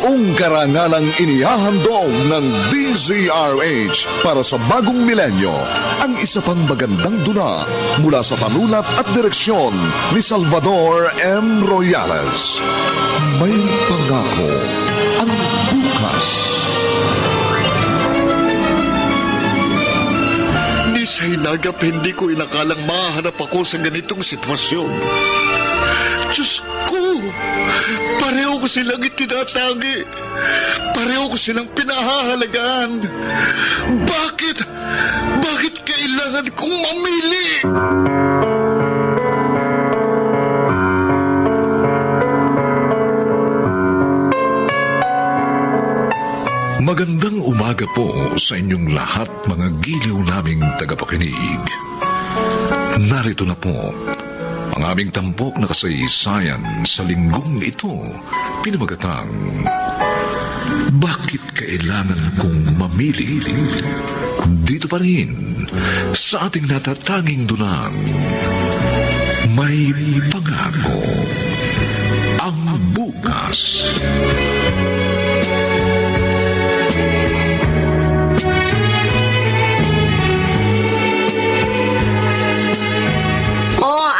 Buong karangalang inihahandog ng DZRH para sa bagong milenyo ang isa pang magandang dula mula sa panulat at direksyon ni Salvador M. Royales. May pangako ang bukas. Ni Sainagap, hindi ko inakalang mahanap ako sa ganitong sitwasyon. Diyos ko, pareho ko silang itinatagi. Pareho ko silang pinahahalagaan. Bakit? Bakit kailangan kong mamili? Magandang umaga po sa inyong lahat, mga giliw naming tagapakinig. Narito na po ang aming tampok na kasaysayan sa linggong ito, pinamagatang Bakit Kailangan Kong Mamili? Dito pa rin sa ating natatanging dunang May Pangako ang Bukas.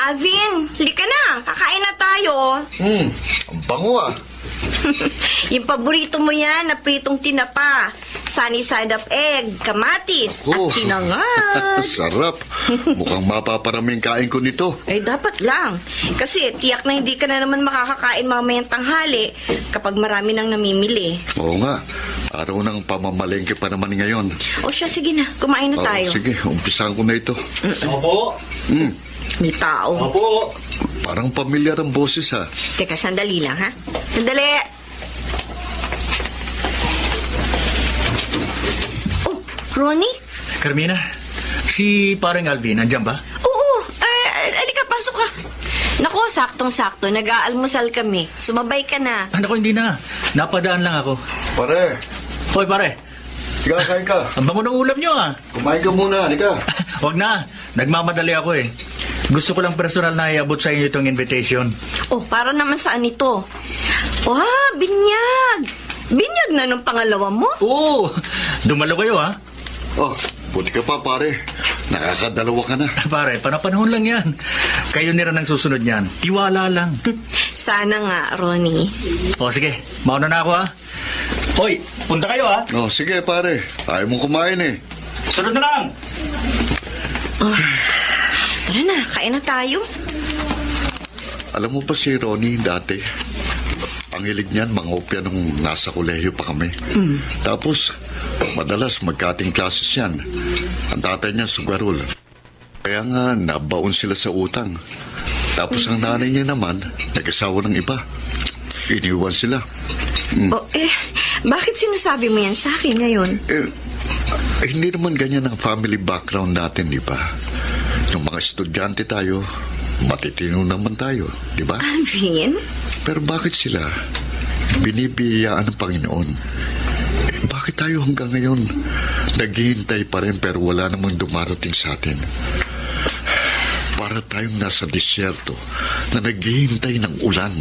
Alvin, halika na. Kakain na tayo. Ang bango ah. Yung paborito mo yan na pritong tinapa. Sunny side up egg, kamatis, at sinangag. Sarap. Mukhang mapaparaming kain ko nito. Eh, dapat lang. Kasi tiyak na hindi ka na naman makakakain mamayang tanghali kapag marami nang namimili. Oo nga. Araw ng pamamalengke pa naman ngayon. O siya, sige na. Kumain na tayo. Sige, umpisahan ko na ito. Opo. May tao. Opo. Parang pamilyar ang boses ha. Teka, sandali lang, ha? Sandali! Oh, Ronnie? Carmina, si parang Alvin, nandiyan ba? Oo, alika, pasok ka. Nako, saktong-sakto. Nag-aalmusal kami. Sumabay ka na. Ano ko, hindi na. Napadaan lang ako. Pare, Hoy, pare. higa kain ka. Ang bango ng ulam nyo, ah. Kumain ka muna, halika. Huwag na. Nagmamadali ako, eh. Gusto ko lang personal na iabot sa inyo itong invitation. Oh, para naman saan ito? Wow, binyag! Binyag na nung pangalawa mo? Oo, dumalo kayo, ha? Oh, buti ka pa pare. Nakakadalawa ka na. Pare, panapanahon lang yan. Kayo nila nang susunod niyan. Tiwala lang. Sana nga, Ronnie. O, sige. Mauna na ako, ha? Hoy, punta kayo, ha? Oh, sige pare. Ayaw mong kumain eh. Sunod na lang! Tara na, kain na tayo. Alam mo ba si Ronnie dati? Ang hilig niyan, mangopya nung nasa kolehiyo pa kami. Tapos, madalas magkating classes yan. Ang tatay niya, sugarol. Kaya nga, nabaon sila sa utang. Tapos ang nanay niya naman, nag-asawa ng iba. Iniwan sila. Oh, bakit sinasabi mo yan sa akin ngayon? Hindi naman ganyan ang family background natin, di ba? Yung mga estudyante tayo, matitino naman tayo, di ba? Alvin? Pero bakit sila binibiyayaan ng Panginoon? Bakit tayo hanggang ngayon naghihintay pa rin pero wala namang dumarating sa atin? Para tayong nasa disyerto na naghihintay ng ulan.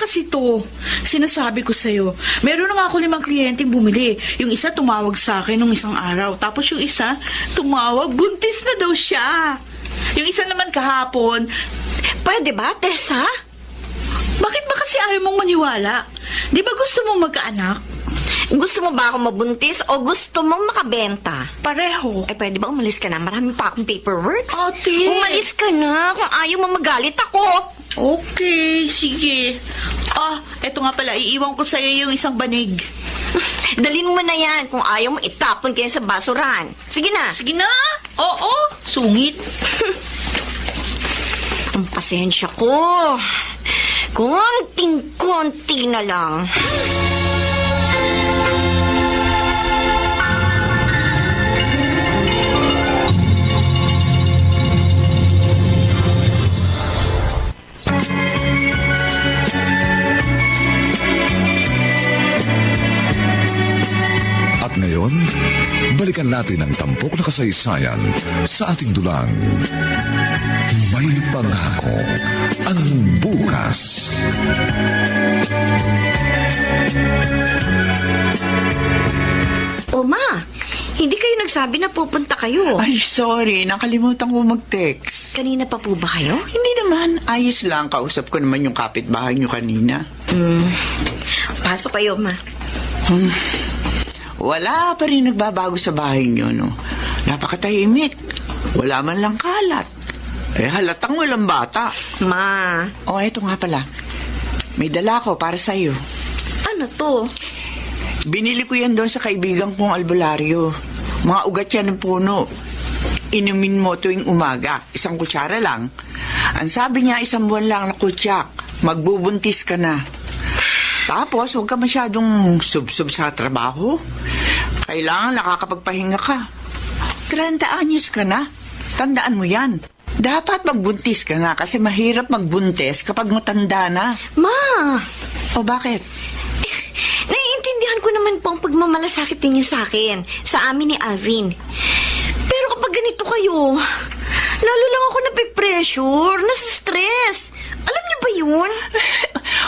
Kasi to, sinasabi ko sa'yo, meron na nga ako 5 kliyenteng bumili. Yung isa tumawag sa akin nung isang araw. Tapos yung isa, tumawag, buntis na daw siya. Yung isa naman kahapon. Pwede ba, Tessa? Bakit ba kasi ayaw mong maniwala? Di ba gusto mong magkaanak? Gusto mo ba ako mabuntis o gusto mong makabenta? Pareho. Pwede ba umalis ka na? Marami pa akong paperwork. Ate! Umalis ka na. Kung ayaw mo magalit ako. Okay, sige. Eto nga pala, iiwan ko sa'yo yung isang banig. Dalhin mo na yan. Kung ayaw mo, itapon kayo sa basurahan. Sige na. Sige na. Oo, sungit. Ang pasensya ko. Konting-konti na lang. At ngayon, balikan natin ang tampok na kasaysayan sa ating dulang. May pangako ang bukas. O ma, hindi kayo nagsabi na pupunta kayo. Ay, sorry. Nakalimutan ko mag-text. Kanina pa po ba kayo? Hindi naman. Ayos lang. Kausap ko naman yung kapitbahay niyo kanina. Pasok kayo, ma. Wala pa rin nagbabago sa bahay niyo, no? Napakatahimik. Wala man lang kalat. Halatang walang bata. Ma, O, eto nga pala. May dala ko para sa'yo. ano to? Binili ko yan doon sa kaibigan kong albularyo. Mga ugat yan ng puno. Inumin mo tuwing umaga. 1 kutsara lang. Ang sabi niya, 1 buwan lang na kutsak. Magbubuntis ka na. Tapos, huwag ka masyadong sub-sub sa trabaho. Kailangan nakakapagpahinga ka. 30 anyos ka na. Tandaan mo yan. Dapat magbuntis ka na kasi mahirap magbuntis kapag matanda na. Ma, O bakit? naiintindihan ko naman po ang pagmamalasakit ninyo sa akin, sa amin ni Alvin. Pero kapag ganito kayo, lalo lang ako napipressure, na-stress. Alam niyo ba yun?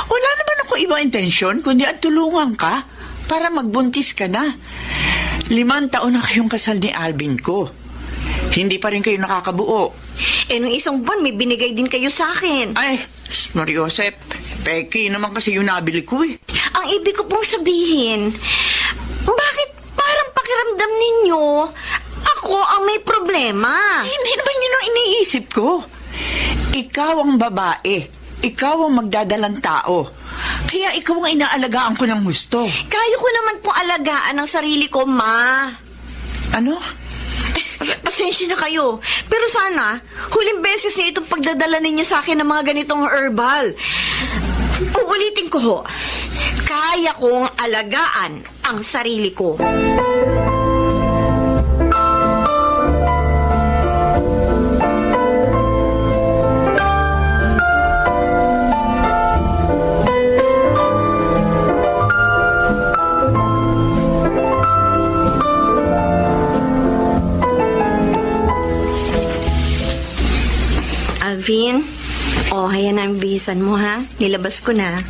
Wala naman ako ibang intensyon, kundi ang tulungan ka para magbuntis ka na. 5 taon na kayong kasal ni Alvin ko. Hindi pa rin kayo nakakabuo. Nung 1 buwan, may binigay din kayo sa akin. Ay, Mariosep, peki naman kasi yung nabili ko eh. Ang ibig ko pong sabihin, bakit parang pakiramdam ninyo, ako ang may problema? Hindi naman yun ang iniisip ko. Ikaw ang babae. Ikaw ang magdadalang tao. Kaya ikaw ang inaalagaan ko ng gusto. Kaya ko naman pong alagaan ang sarili ko, ma. Ano? Pasensya na kayo. Pero sana, huling beses niyo itong pagdadala ninyo sa akin ng mga ganitong herbal. Uulitin ko ho. Kaya kong alagaan ang sarili ko. Alvin, ayan na ang bihisan mo, ha? Nilabas ko na.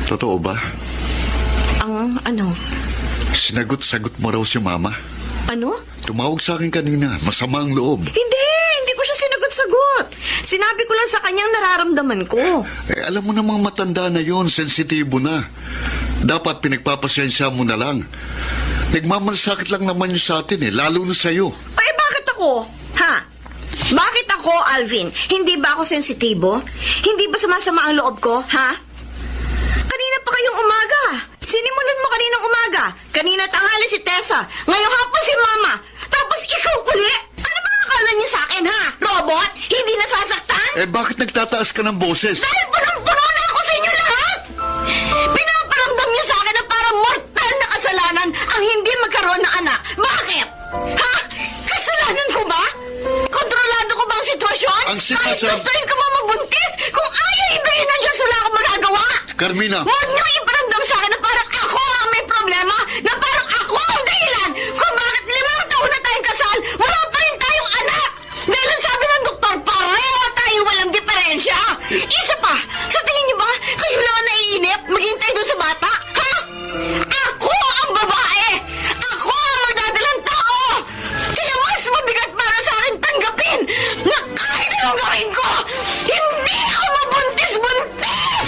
Totoo ba? Ang ano? Sinagot-sagot mo raw si Mama. Ano? Tumawag sa akin kanina. Masama ang loob. Hindi ko siya sinagot-sagot. Sinabi ko lang sa kanyang nararamdaman ko. Alam mo namang matanda na yon, sensitibo na. Dapat pinagpapasensya mo na lang. Nagmamalasakit lang naman yun sa atin lalo na sa'yo. Bakit ako? Ha? Bakit ako, Alvin? Hindi ba ako sensitibo? Hindi ba sumasama ang loob ko, ha? Kanina pa kayong umaga. Sinimulan mo kaninang umaga. Kanina tanghali si Tessa. Ngayong hapon si Mama. Tapos ikaw uli? Ano ba akala niyo sa akin, ha? Robot? Hindi nasasaktan? Bakit nagtataas ka ng boses? Dahil punong-puno na ako sa inyo lahat! Pinaparamdam niyo sa akin na parang mortal na kasalanan ang hindi magkaroon ng anak. Bakit? Ha? Kasalanan ko ba? Kontrolado ko ba ang sitwasyon? Ang sitwasyon- Kahit gustuin ko mo mabuntis, kung ayaw ibigay ng Diyos, wala akong magagawa! Carmina! Huwag niyo iparamdam sa akin na parang ako ang may problema, na parang ako ang dahilan kung bakit 5 taon na tayong kasal, wala pa rin tayong anak! Dahil ang sabi ng doktor, pareho tayo walang diferensya! Isa pa, sa tingin niyo ba, kayo lang ang naiinip, maghintay doon sa bata? Ha? Ako ang babae! Ako ang magdadalang tao! Kaya mas mabigat para sa akin tanggapin na kahit anong gawin ko, hindi ako mabuntis-buntis!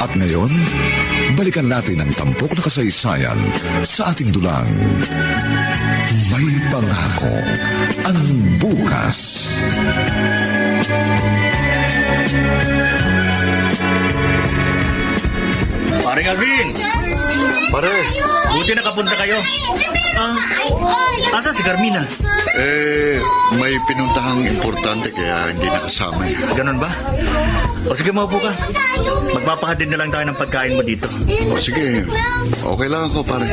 At ngayon, balikan natin ang tampok na kasaysayan sa ating dulang. May pangako ang bukas. Paring Alvin! Pare, Buti nakapunta kayo. Asa si Carmina? may pinuntahang importante kaya hindi nakasama. Ganun ba? O sige, maupo ka. Magpapakatid na lang tayo ng pagkain mo dito. O sige, okay lang ako pare.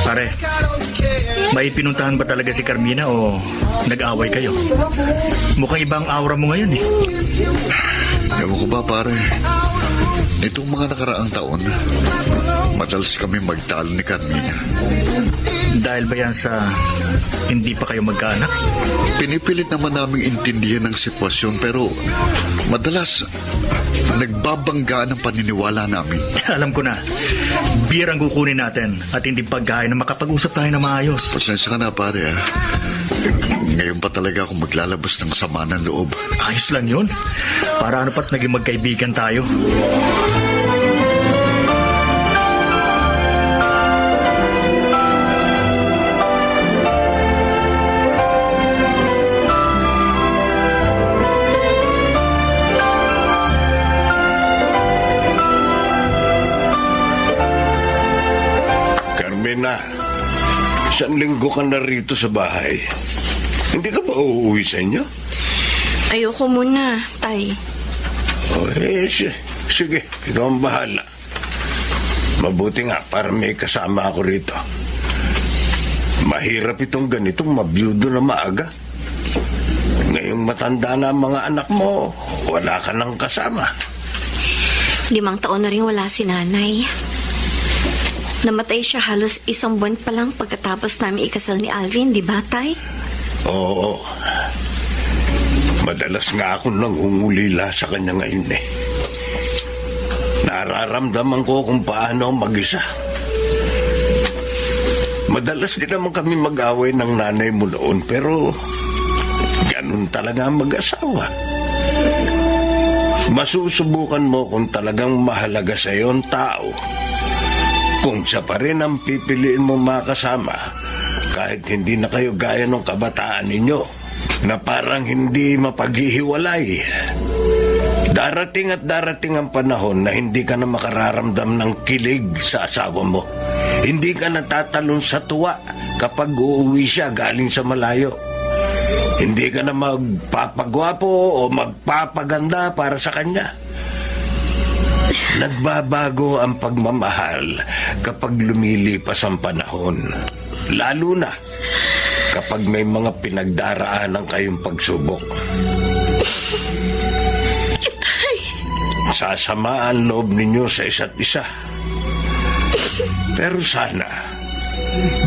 Pare, may pinuntahan ba talaga si Carmina o nag-away kayo? Mukhang ibang aura mo ngayon eh. Ewan ko ba pare, nitong mga nakaraang taon, madalas kami magtalo ni Carmina. Dahil ba yan sa hindi pa kayo magkaanak? Pinipilit naman naming intindihan ang sitwasyon pero madalas nagbabanggaan ang paniniwala namin. Alam ko na, beer ang kukunin natin at hindi pagkain na makapag-usap tayo na maayos. Pasensya ka na pare ah. Ngayon pa talaga ako maglalabas ng sama ng loob. Ayos lang yun. Para ano pat naging magkaibigan tayo. Carmina, isang linggo ka na rito sa bahay. Hindi ka ba uuwi sa inyo? Ayoko muna, Tay. Sige, ikaw ang bahala. Mabuti nga para may kasama ako rito. Mahirap itong ganitong mabiyudo na maaga. Ngayong matanda na ang mga anak mo, wala ka nang kasama. 5 taon na rin wala si nanay. Namatay siya halos 1 buwan pa lang pagkatapos namin ikasal ni Alvin, di ba, Tay? Oo. Madalas nga ako nangungulila sa kanya ngayon eh. Nararamdaman ko kung paano mag-isa. Madalas din naman kami mag-away ng nanay mo noon, pero ganun talaga ang mag-asawa. Masusubukan mo kung talagang mahalaga sa iyo ang tao. Kung siya pa rin ang pipiliin mo makasama, kahit hindi na kayo gaya ng kabataan ninyo, na parang hindi mapaghihiwalay. Darating at darating ang panahon na hindi ka na makararamdam ng kilig sa asawa mo. Hindi ka natatalon sa tuwa kapag uuwi siya galing sa malayo. Hindi ka na magpapagwapo o magpapaganda para sa kanya. Nagbabago ang pagmamahal kapag lumilipas ang panahon. Lalo na kapag may mga pinagdaraanan kayong pagsubok. Sasama ang loob ninyo sa isa't isa. Pero sana,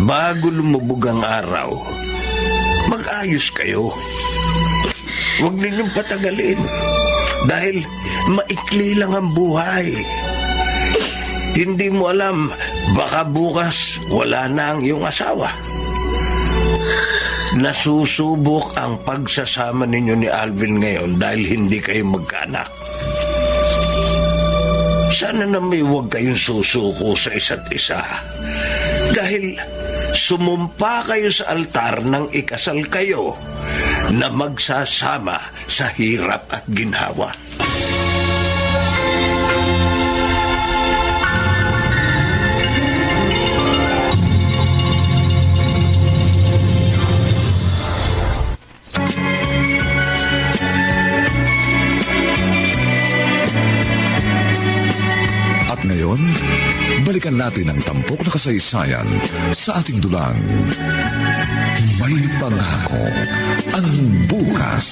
bago lumubog ang araw, mag-ayos kayo. Huwag ninyong patagalin. Dahil maikli lang ang buhay. Hindi mo alam, baka bukas wala na ang iyong asawa. Nasusubok ang pagsasama ninyo ni Alvin ngayon dahil hindi kayo magkaanak. Sana na may huwag kayong susuko sa isa't isa. Dahil sumumpa kayo sa altar nang ikasal kayo na magsasama sa hirap at ginhawa. At ngayon, balikan natin ang tampok na kasaysayan sa ating dulang. May pangako ang bukas.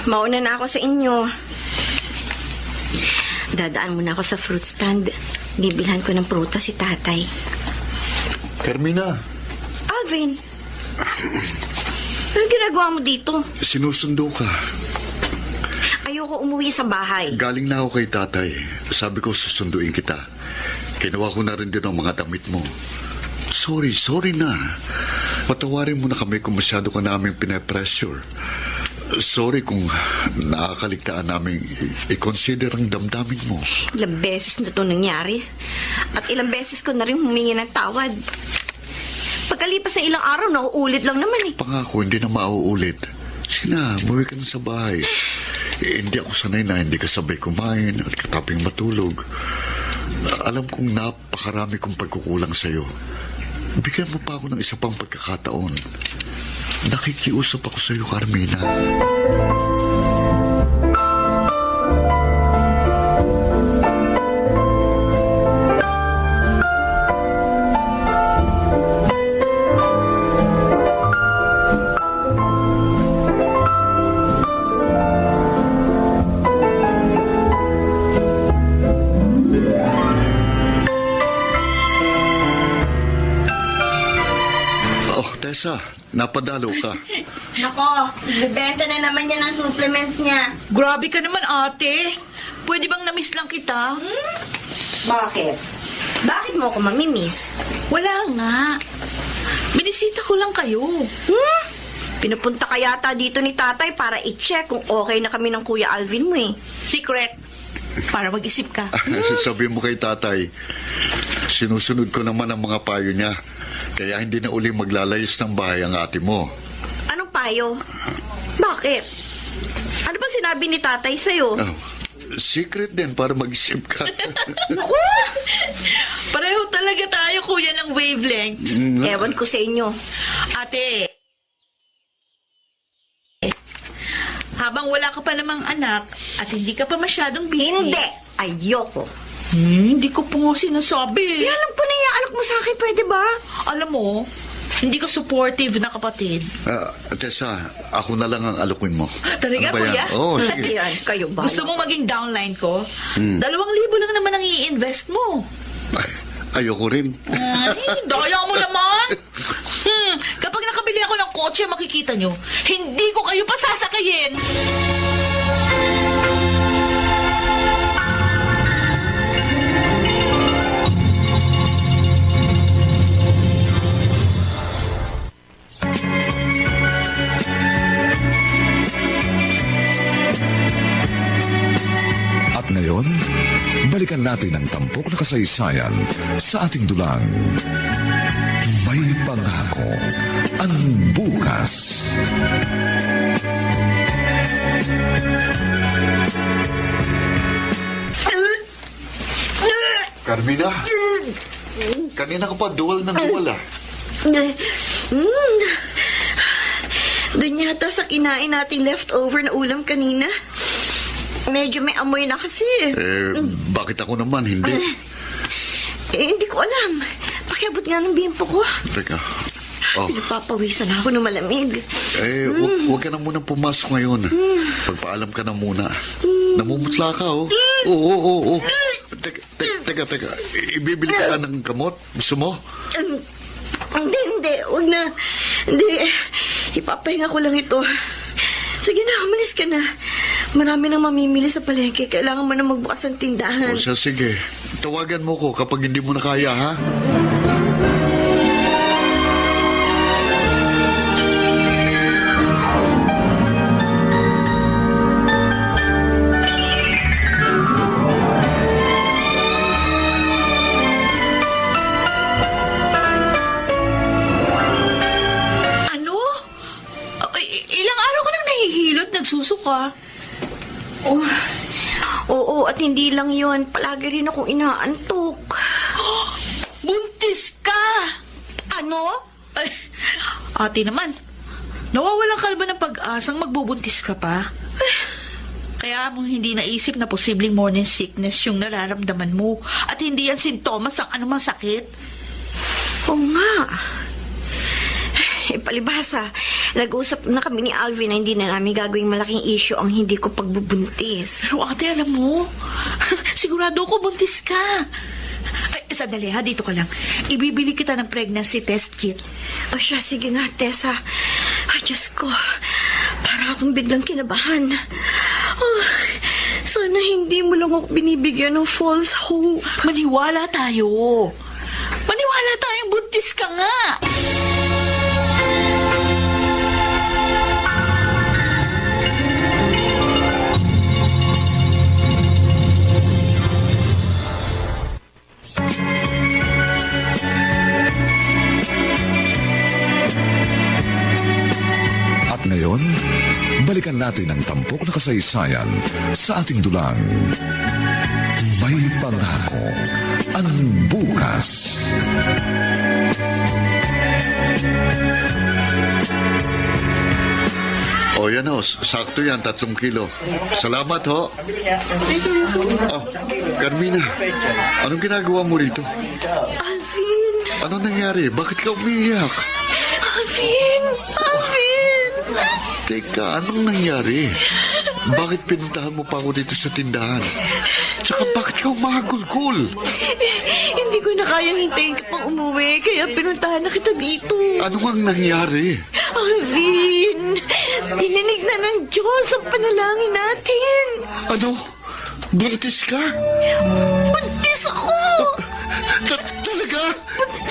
Mauna na ako sa inyo. Dadaan muna ako sa fruit stand. Bibilhan ko ng prutas si tatay. Carmina, Alvin! Anong ginagawa mo dito? sinusundo ka. Ayoko umuwi sa bahay. Galing na ako kay tatay. Sabi ko susunduin kita. Kinuha ko na rin din ang mga damit mo. Sorry na. Patawarin mo na kami kung masyado ka namin pinapressure. Sorry kung nakakaligtaan namin i-consider ang damdamin mo. Ilang beses na ito nangyari. At ilang beses ko na rin humingi ng tawad. Pagkalipas ng ilang araw, nauulit lang naman eh. Pangako, hindi na mauulit. Sina, muwi ka na sa bahay. Hindi ako sanay na hindi ka sabay kumain at kataping matulog. Alam kong napakarami kong pagkukulang sa'yo. Bigyan mo pa ako ng isa pang pagkakataon. nakikiusap ako sa iyo, Carmina. Oh, Tessa, napadalo ka. Nako, bibenta na naman yan ang supplement niya. Grabe ka naman, ate. Pwede bang na-miss lang kita? Bakit? Bakit mo ako mamimiss? Wala nga. Binisita ko lang kayo. Pinupunta ka yata dito ni tatay para i-check kung okay na kami ng Kuya Alvin mo eh. Secret. Para mag-isip ka. Sabi mo kay tatay, sinusunod ko naman ang mga payo niya. Kaya hindi na uli maglalayas ng bahay ang ate mo. Anong payo? Bakit? Ano ba sinabi ni tatay sa'yo? Oh, secret din para mag-isip ka. Pareho talaga tayo, kuya, ng wavelength. Ewan ko sa inyo. Ate, habang wala ka pa namang anak at hindi ka pa masyadong busy. Hindi! Ayoko. Hindi ko po nga sinasabi. Alam ko na iaalok mo sa akin, pwede ba? Alam mo, hindi ka supportive na kapatid. Tessa, ako na lang ang alukin mo. Talaga, Ano ba yan? kuya? Oo, sige. Ayan, kayo ba? Gusto mo maging downline ko? 2,000 lang naman ang i-invest mo. Ay, ayoko rin. Ay, daya mo naman. Kapag nakabili ako ng kotse, makikita nyo, hindi ko kayo pa sasakayin. At ngayon, balikan natin ang tampok na kasaysayan sa ating dulang. May pangako ang bukas. Carmina, kanina ka pa duwal ng duwal ah. Doon yata sa kinain nating leftover na ulam kanina. Medyo may amoy na kasi. Bakit ako naman hindi? Hindi ko alam. Pakiabot nga ng bimpo ko. Teka. Oh. Pinapapawisan ako ng malamig. Huwag ka na muna pumasok ngayon. Pagpaalam ka na muna. Namumutla ka, oh. Oo. Teka. Ibibili ka ng gamot? Gusto mo? Hindi. Huwag na. Hindi. Ipapahinga ko lang ito. Sige na, umalis ka na. Marami nang mamimili sa palengke. Kailangan mo na magbukas ang tindahan. O siya, sige. Tawagan mo ko kapag hindi mo na kaya, ha? Ano? Ilang araw ka nang nahihilot, nagsusuka. Oo, at hindi lang yon. Palagi rin akong inaantok. Buntis ka! Ano? Ay, ate naman, nawawalan ka ba ng pag-asang magbubuntis ka pa? Kaya mo hindi naisip na posibleng morning sickness yung nararamdaman mo at hindi yan sintomas ng anumang sakit? Oo nga. Palibhasa, nag-usap na kami ni Alvin na hindi na namin gagawing malaking issue ang hindi ko pagbubuntis. Pero ate, alam mo, sigurado ko buntis ka. Ay, sandali ha, dito ka lang. Ibibili kita ng pregnancy test kit. O siya, sige nga, Tessa. Ay, Diyos ko. Para akong biglang kinabahan. Oh, sana hindi mo lang ako binibigyan ng false hope. Maniwala tayo. Maniwala tayong buntis ka nga. At ngayon, balikan natin ang tampok na kasaysayan sa ating dulang. May pangako ang bukas. O yan ho, sakto yan, 3 kilo. Salamat ho. Oh, Carmina, anong ginagawa mo rito? Alvin! Ano nangyari? Bakit ka umiiyak? Alvin! Alvin! Teka, anong nangyari? Bakit pinuntahan mo pa ako dito sa tindahan? Tsaka bakit ka umagulgul? Hindi ko na kayang hintayin ka pang umuwi, kaya pinuntahan na kita dito. Ano ang nangyari? Alvin! Dininig na ng Diyos ang panalangin natin. Ano? Buntis ka? Buntis ako! Talaga?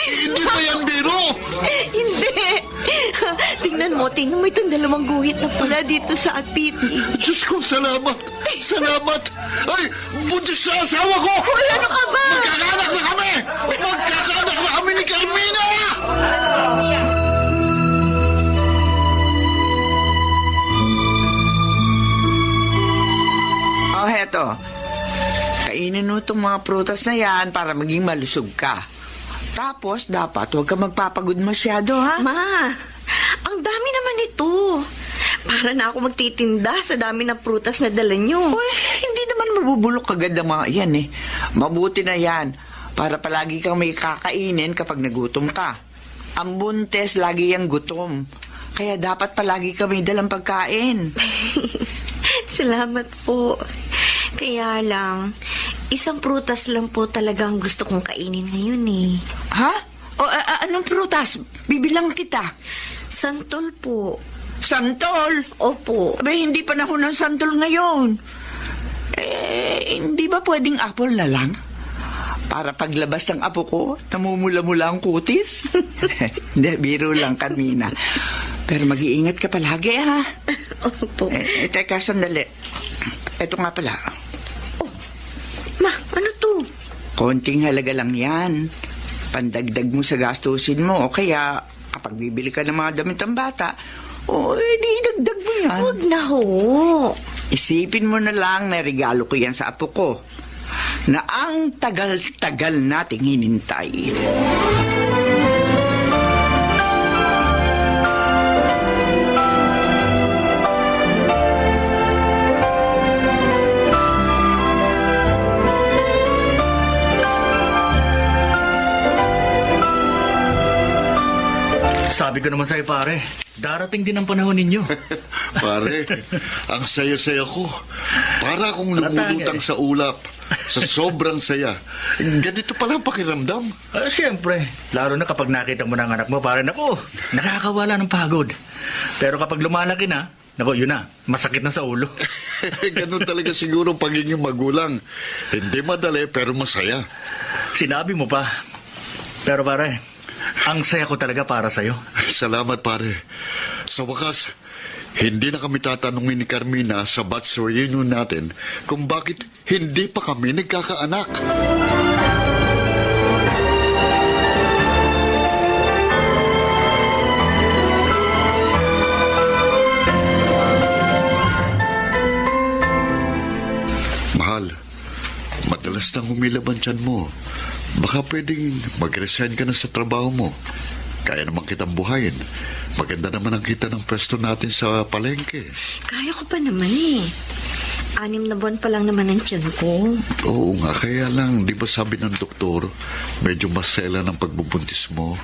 Hindi ba yan biro? Hindi! Tingnan mo itong 2 guhit na pula dito sa pipi. Diyos ko, salamat! Salamat! Ay, buntis sa asawa ko! Uy, ano ka ba? Magkakanak na kami! Magkakanak na kami ni Carmina! Oh, heto. Kainin mo itong mga prutas na yan para maging malusog ka. Tapos, dapat huwag ka magpapagod masyado, ha? Ma, ang dami naman ito. Para na ako magtitinda sa dami ng prutas na dala nyo. Uy, hindi naman mabubulok agad ang mga yan, eh. Mabuti na yan. Para palagi kang may kakainin kapag nagutom ka. Ang buntes, lagi yung gutom. Kaya dapat palagi ka may dalang pagkain. Salamat po. Kaya lang, isang prutas lang po talaga ang gusto kong kainin ngayon eh. Ha? O, anong prutas? Bibilang kita. Santol po. Santol? Opo. Abay, hindi panahon ng santol ngayon. Hindi ba pwedeng apple na lang? Para paglabas ng apo ko, namumula-mula ang kutis? Hindi, biro lang, Carmina. Pero mag-iingat ka palagi, ha? Opo. Teka, sandali. Ito nga pala. Ma, ano to? Konting halaga lang yan. Pandagdag mo sa gastusin mo. O kaya, kapag bibili ka ng mga damit ng bata, di dagdag mo yan. Huwag na ho. Isipin mo na lang na regalo ko yan sa apo ko. Na ang tagal-tagal nating hinintay. Sabi ko naman sa'yo, pare, darating din ang panahon ninyo. Pare, ang saya-saya ko. Para akong lumulutang sa ulap. Sa sobrang saya. Ganito pala ang pakiramdam. Siyempre, lalo na kapag nakita mo ng anak mo, pare, naku, nakakawala ng pagod. Pero kapag lumalaki na, naku, yun na, masakit na sa ulo. Ganun talaga siguro ang pagiging magulang. Hindi madali pero masaya. Sinabi mo pa. Pero pare, ang saya ko talaga para sa'yo. Salamat pare. Sa wakas, hindi na kami tatanungin ni Carmina sa batch reunion natin kung bakit hindi pa kami nagkakaanak. Mahal, madalas nang humilab ang tiyan mo. Baka pwedeng mag-resign ka na sa trabaho mo. Kaya naman kitang buhayin. Maganda naman ang kita ng pwesto natin sa palengke. Kaya ko pa naman eh. 6 na buwan pa lang naman ang tiyan ko. Oo nga, kaya lang, di ba sabi ng doktor, medyo masela ng pagbubuntis mo.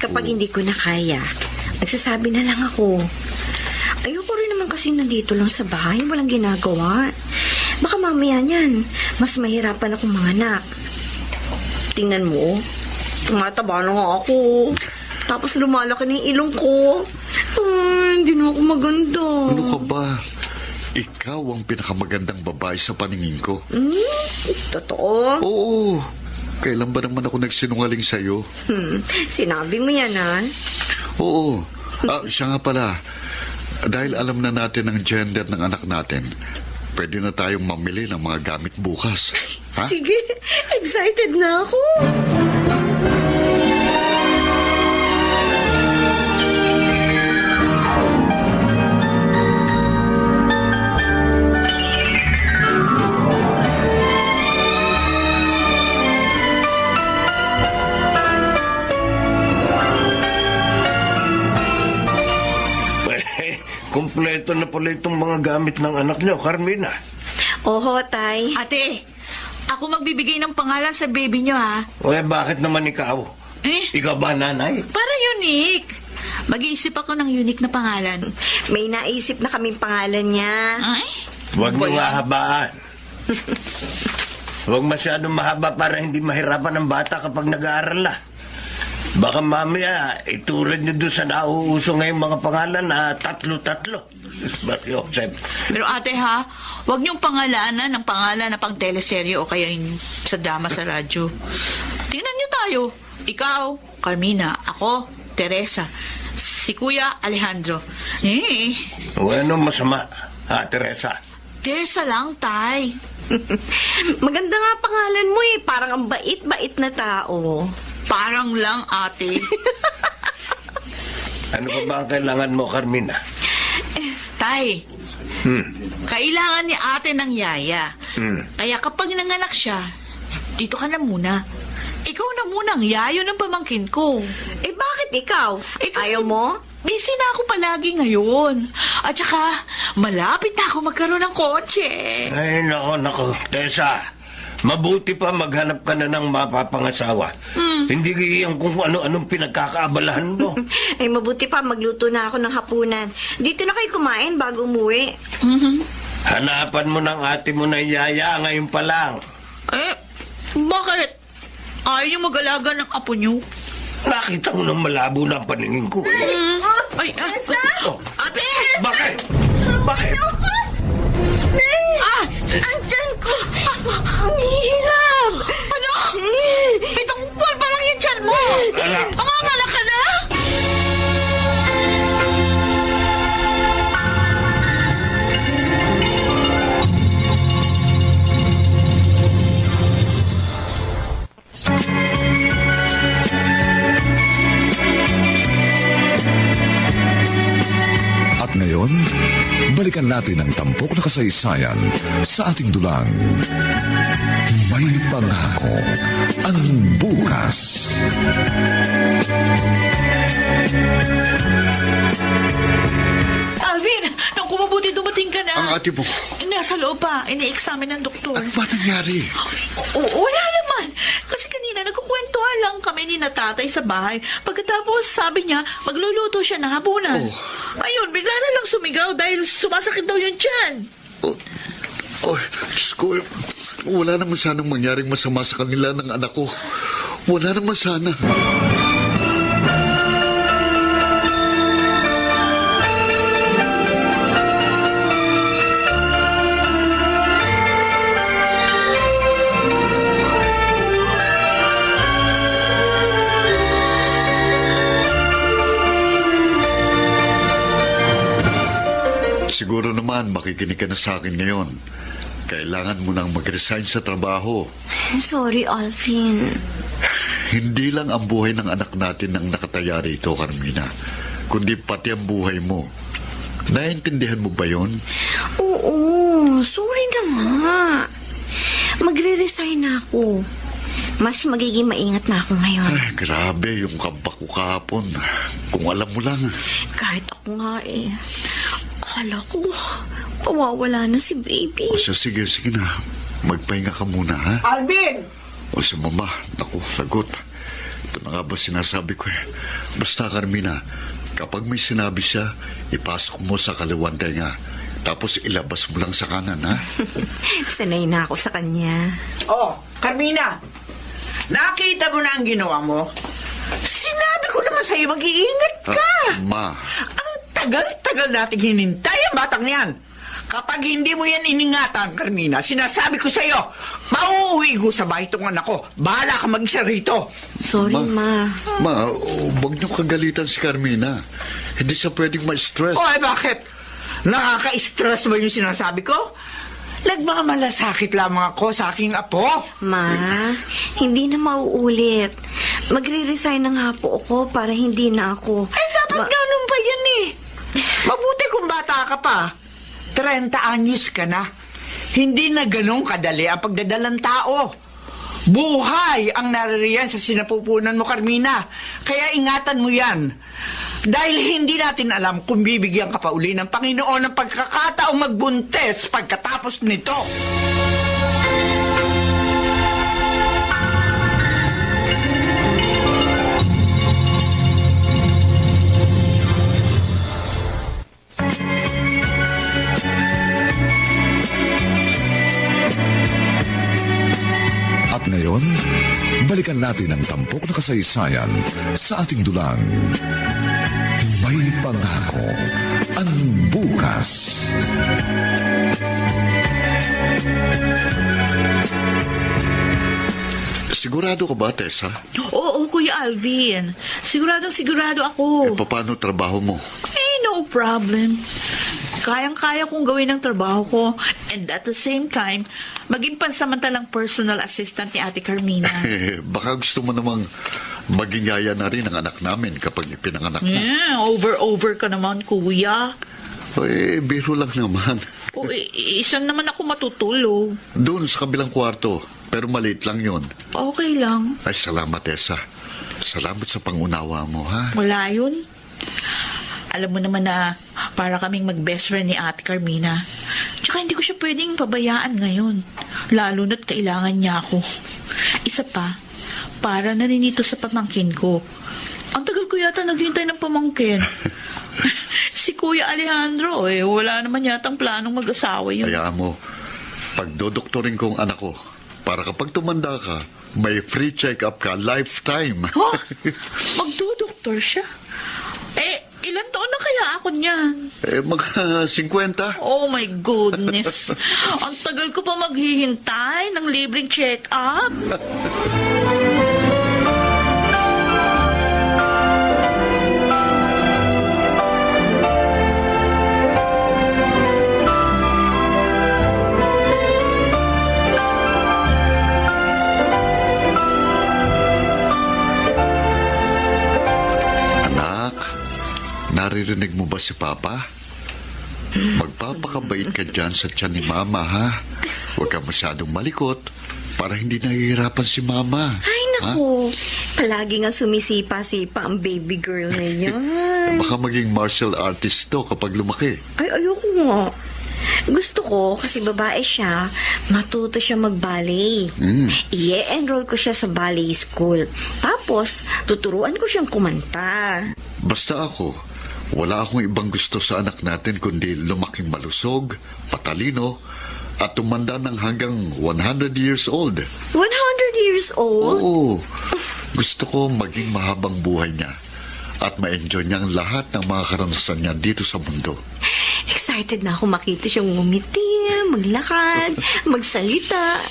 Kapag hindi ko na kaya, nagsasabi na lang ako. Ayoko rin naman kasi nandito lang sa bahay, walang ginagawa. Baka mamaya niyan, mas mahirapan akong manganak. Tingnan mo, tumataba na nga ako. Tapos lumalaki na yung ilong ko. Hindi na ako maganda. Ano ka ba? Ikaw ang pinakamagandang babae sa paningin ko. Totoo? Oo. Kailan ba naman ako nagsinungaling sa'yo? Sinabi mo yan, ha? Oo. Siya nga pala. Dahil alam na natin ang gender ng anak natin, pwede na tayong mamili ng mga gamit bukas. Ha? Sige, excited na ako. Kumpleto kumpleto na pala itong mga gamit ng anak niyo, Carmina. Oho, Tay. Ate, ako magbibigay ng pangalan sa baby niyo, ha? O bakit naman ikaw? Ikaw ba nanay? Para unique. Mag-iisip ako ng unique na pangalan. May naisip na kaming pangalan niya. Ay? Huwag niyo hahabaan. Huwag masyadong mahaba para hindi mahirapan ng bata kapag nag-aaral na. Baka mamaya, itulad niyo doon sa nauuso ngayong mga pangalan na tatlo-tatlo. Joseph. Pero ate ha, huwag niyong pangalanan ng pangalan na pang teleserye o kaya yung sa drama sa radyo. Tingnan niyo tayo. Ikaw, Carmina, ako, Teresa, si Kuya Alejandro. Ano masama, Teresa? Teresa lang, Tay. Maganda nga pangalan mo eh. Parang ang bait-bait na tao. Parang lang, ate. Ano pa ba ang kailangan mo, Carmina? Tay, kailangan ni ate ng yaya. Kaya kapag nanganak siya, dito ka na muna. Ikaw na muna ang yayo ng pamangkin ko. Eh, bakit ikaw? Kasi Ayaw mo? busy na ako palagi ngayon. At saka, malapit na ako magkaroon ng kotse. Ay, nako. Tessa, mabuti pa maghanap ka na ng mapapangasawa. Hindi iyan kung ano-anong pinagkakaabalahan mo. Ay, mabuti pa. Magluto na ako ng hapunan. Dito na kayo kumain bago umuwi. Hanapan mo ng ate mo na yaya ngayon pa lang. Eh, bakit? Ayaw niyo mag-alaga ng apo niyo? Nakita ko nang malabo na ang paningin ko. Ay, Oh, ate! bakit? Bakit? Andyan ko! Ang hirap! Ano? 7 buwan pa lang yung tiyan mo! Anak. Panganganak ka na? At ngayon, balikan natin ang tampok na kasaysayan sa ating dulang. May pangako ang bukas. Alvin, nang kumabuti dumating ka na. Ang ate mo. Nasa loob pa, ini-examine ng doktor. Ano ba nangyari? Wala naman. Kasi kanina nagkukwentuhan lang kami ni natatay sa bahay. Pagkatapos sabi niya, magluluto siya ng hapunan. Ayun, bigla na lang sumigaw dahil sumasakit daw yung tiyan. Diyos ko, wala naman sanang mangyaring masama sa kanila ng anak ko. Wala naman sana. Siguro naman makikinig ka na sa akin ngayon. Kailangan mo nang mag-resign sa trabaho. Sorry, Alvin. Hindi lang ang buhay ng anak natin ang nakataya rito, Carmina, kundi pati ang buhay mo. Naiintindihan mo ba yon? Oo, sorry na nga. Magre-resign na ako. Mas magiging maingat na ako ngayon. Ay, grabe yung kabak ko kahapon. Kung alam mo lang. Kahit ako nga eh. Akala ko, mawawala na si baby. O siya, sige na. Magpahinga ka muna, ha? Alvin! O si mama, naku, lagot. Ito na nga ba sinasabi ko eh. Basta, Carmina, kapag may sinabi siya, ipasok mo sa kaliwan tenga. Tapos ilabas mo lang sa kanan, ha? Sanay na ako sa kanya. Oh, Carmina, nakita mo na ang ginawa mo? Sinabi ko naman sa'yo, mag-iingat ka. Ma, Ang tagal-tagal nating hinintay ang batang yan. Kapag hindi mo yan iningatan, Carmina, sinasabi ko sa'yo, mauuwi ko sa bahay itong anak ko. Bahala ka mag-isa rito. Sorry, Ma. Ma, huwag niyo kagalitan si Carmina. Hindi siya pwedeng ma-stress. O, bakit? Nakaka-stress ba yung sinasabi ko? Nagmamalasakit lamang ako sa aking apo. Ma, hindi na mauulit. Magre-resign na nga po ako para hindi na ako... Dapat ganun pa yan eh. Mabuti kung bata ka pa. 30 anyos ka na. Hindi na ganun kadali ang pagdadalang tao. Buhay ang naririyan sa sinapupunan mo, Carmina. Kaya ingatan mo yan. Dahil hindi natin alam kung bibigyan ka pa uli ng Panginoon ng pagkakataong magbuntes pagkatapos nito. At ngayon, balikan natin ang tampok na kasaysayan sa ating dulang. May pangako ang bukas. Sigurado ka ba, Tessa? Oo, Kuya Alvin. Sigurado ako. Paano trabaho mo? No problem. Kayang-kaya kong gawin ang trabaho ko and at the same time, maging pansamantalang personal assistant ni Ate Carmina. Baka gusto mo namang maging yaya na rin ang anak namin kapag pinanganak na. Over ka naman, Kuya. Biro lang naman. Isan naman ako matutulog. Doon sa kabilang kwarto, pero maliit lang yon. Okay lang. Ay, salamat, Tessa. Salamat sa pangunawa mo, ha? Wala yun. Alam mo naman na para kaming mag-best friend ni Ate Carmina. Tsaka hindi ko siya pwedeng pabayaan ngayon. Lalo na't kailangan niya ako. Isa pa, para na rin ito sa pamangkin ko. Ang tagal ko yata naghintay ng pamangkin. Si Kuya Alejandro, wala naman yatang planong mag-asawa yun. Kaya mo, pagdodoktorin ko ang anak ko, para kapag tumanda ka, may free check-up ka lifetime. Magdodoktor siya? Ilan taon na kaya ako niyan? Mga 50. Oh my goodness. Ang tagal ko pa maghihintay ng libreng check-up. Naririnig mo ba si Papa? Magpapakabait ka dyan sa tiyan ni Mama, ha? Huwag ka masyadong malikot para hindi nahihirapan si Mama. Ay, naku. Palagi nga sumisipa-sipa ang baby girl na yan. Baka maging martial artist to kapag lumaki. Ay, ayoko nga. Gusto ko, kasi babae siya, matuto siya mag-ballet. I-enroll ko siya sa ballet school. Tapos, tuturuan ko siyang kumanta. Basta ako, wala akong ibang gusto sa anak natin kundi lumaking malusog, matalino, at tumanda ng hanggang 100 years old. 100 years old? Oo. Gusto ko maging mahabang buhay niya at ma-enjoy niya ang lahat ng mga karanasan niya dito sa mundo. Excited na ako makita siyang ngumiti, maglakad, magsalita.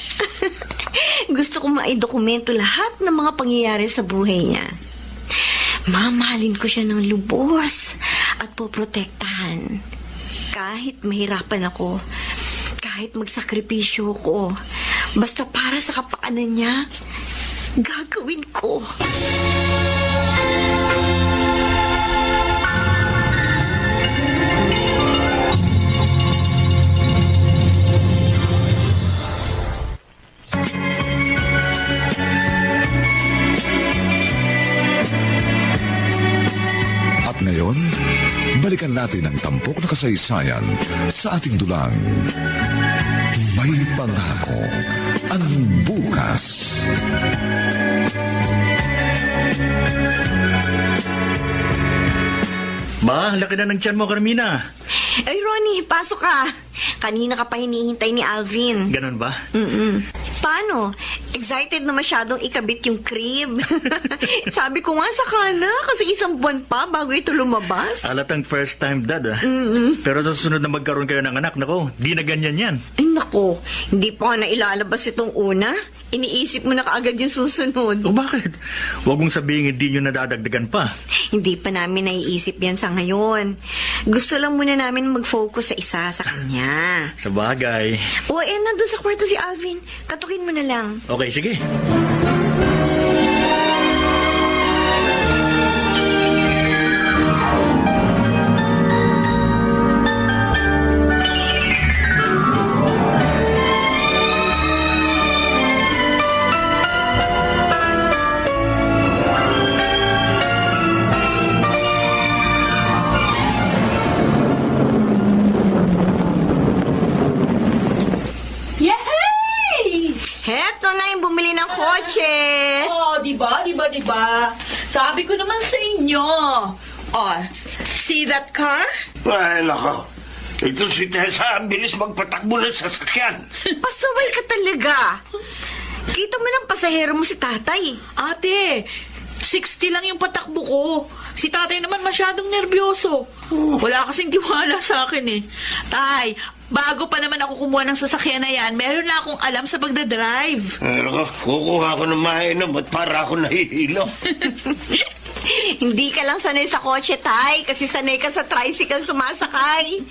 Gusto ko maidokumento lahat ng mga pangyayari sa buhay niya. Mamahalin ko siya ng lubos at poprotektahan. Kahit mahirapan ako, kahit magsakripisyo ko, basta para sa kapakanan niya, gagawin ko. At ngayon, balikan natin ang tampok na kasaysayan sa ating dulang. May pangako ang bukas. Ma, laki na ng tiyan mo, Carmina. Ay, Ronnie, pasok ka. Kanina ka pa hinihintay ni Alvin. Ganun ba? Paano? Excited na masyadong ikabit yung crib. Sabi ko nga saka na, kasi isang buwan pa bago ito lumabas. Alatang first time dad, ah. Pero sa susunod na magkaroon kayo ng anak, nako, di na ganyan yan. Ay, nako. Hindi pa nga nailalabas itong una. Iniisip mo na kaagad yung susunod. O bakit? Huwag mong sabihin hindi nyo nadadagdagan pa. Hindi pa namin naiisip yan sa ngayon. Gusto lang muna namin mag-focus sa isa sa kanya. Sa bagay. O, nandun sa kwarto si Alvin. Katukin mo na lang. Okay, sige. Heto na yung bumili ng kotse. Oh, di ba? Sabi ko naman sa inyo. Oh, see that car? Ay, nako. Ito si Tessa, ang bilis magpatakbo ng sasakyan. Pasaway ka talaga. Kita mo ng pasahero mo si tatay. Ate, 60 lang yung patakbo ko. Si tatay naman masyadong nervyoso. Wala kasing tiwala sa akin eh. Tay, bago pa naman ako kumuha ng sasakyan na yan, meron na akong alam sa pagdadrive. Ay, nako. Kukuha ko ng mainom at para ako nahihilo. Hindi ka lang sanay sa kotse, tay, kasi sanay ka sa tricycle sumasakay.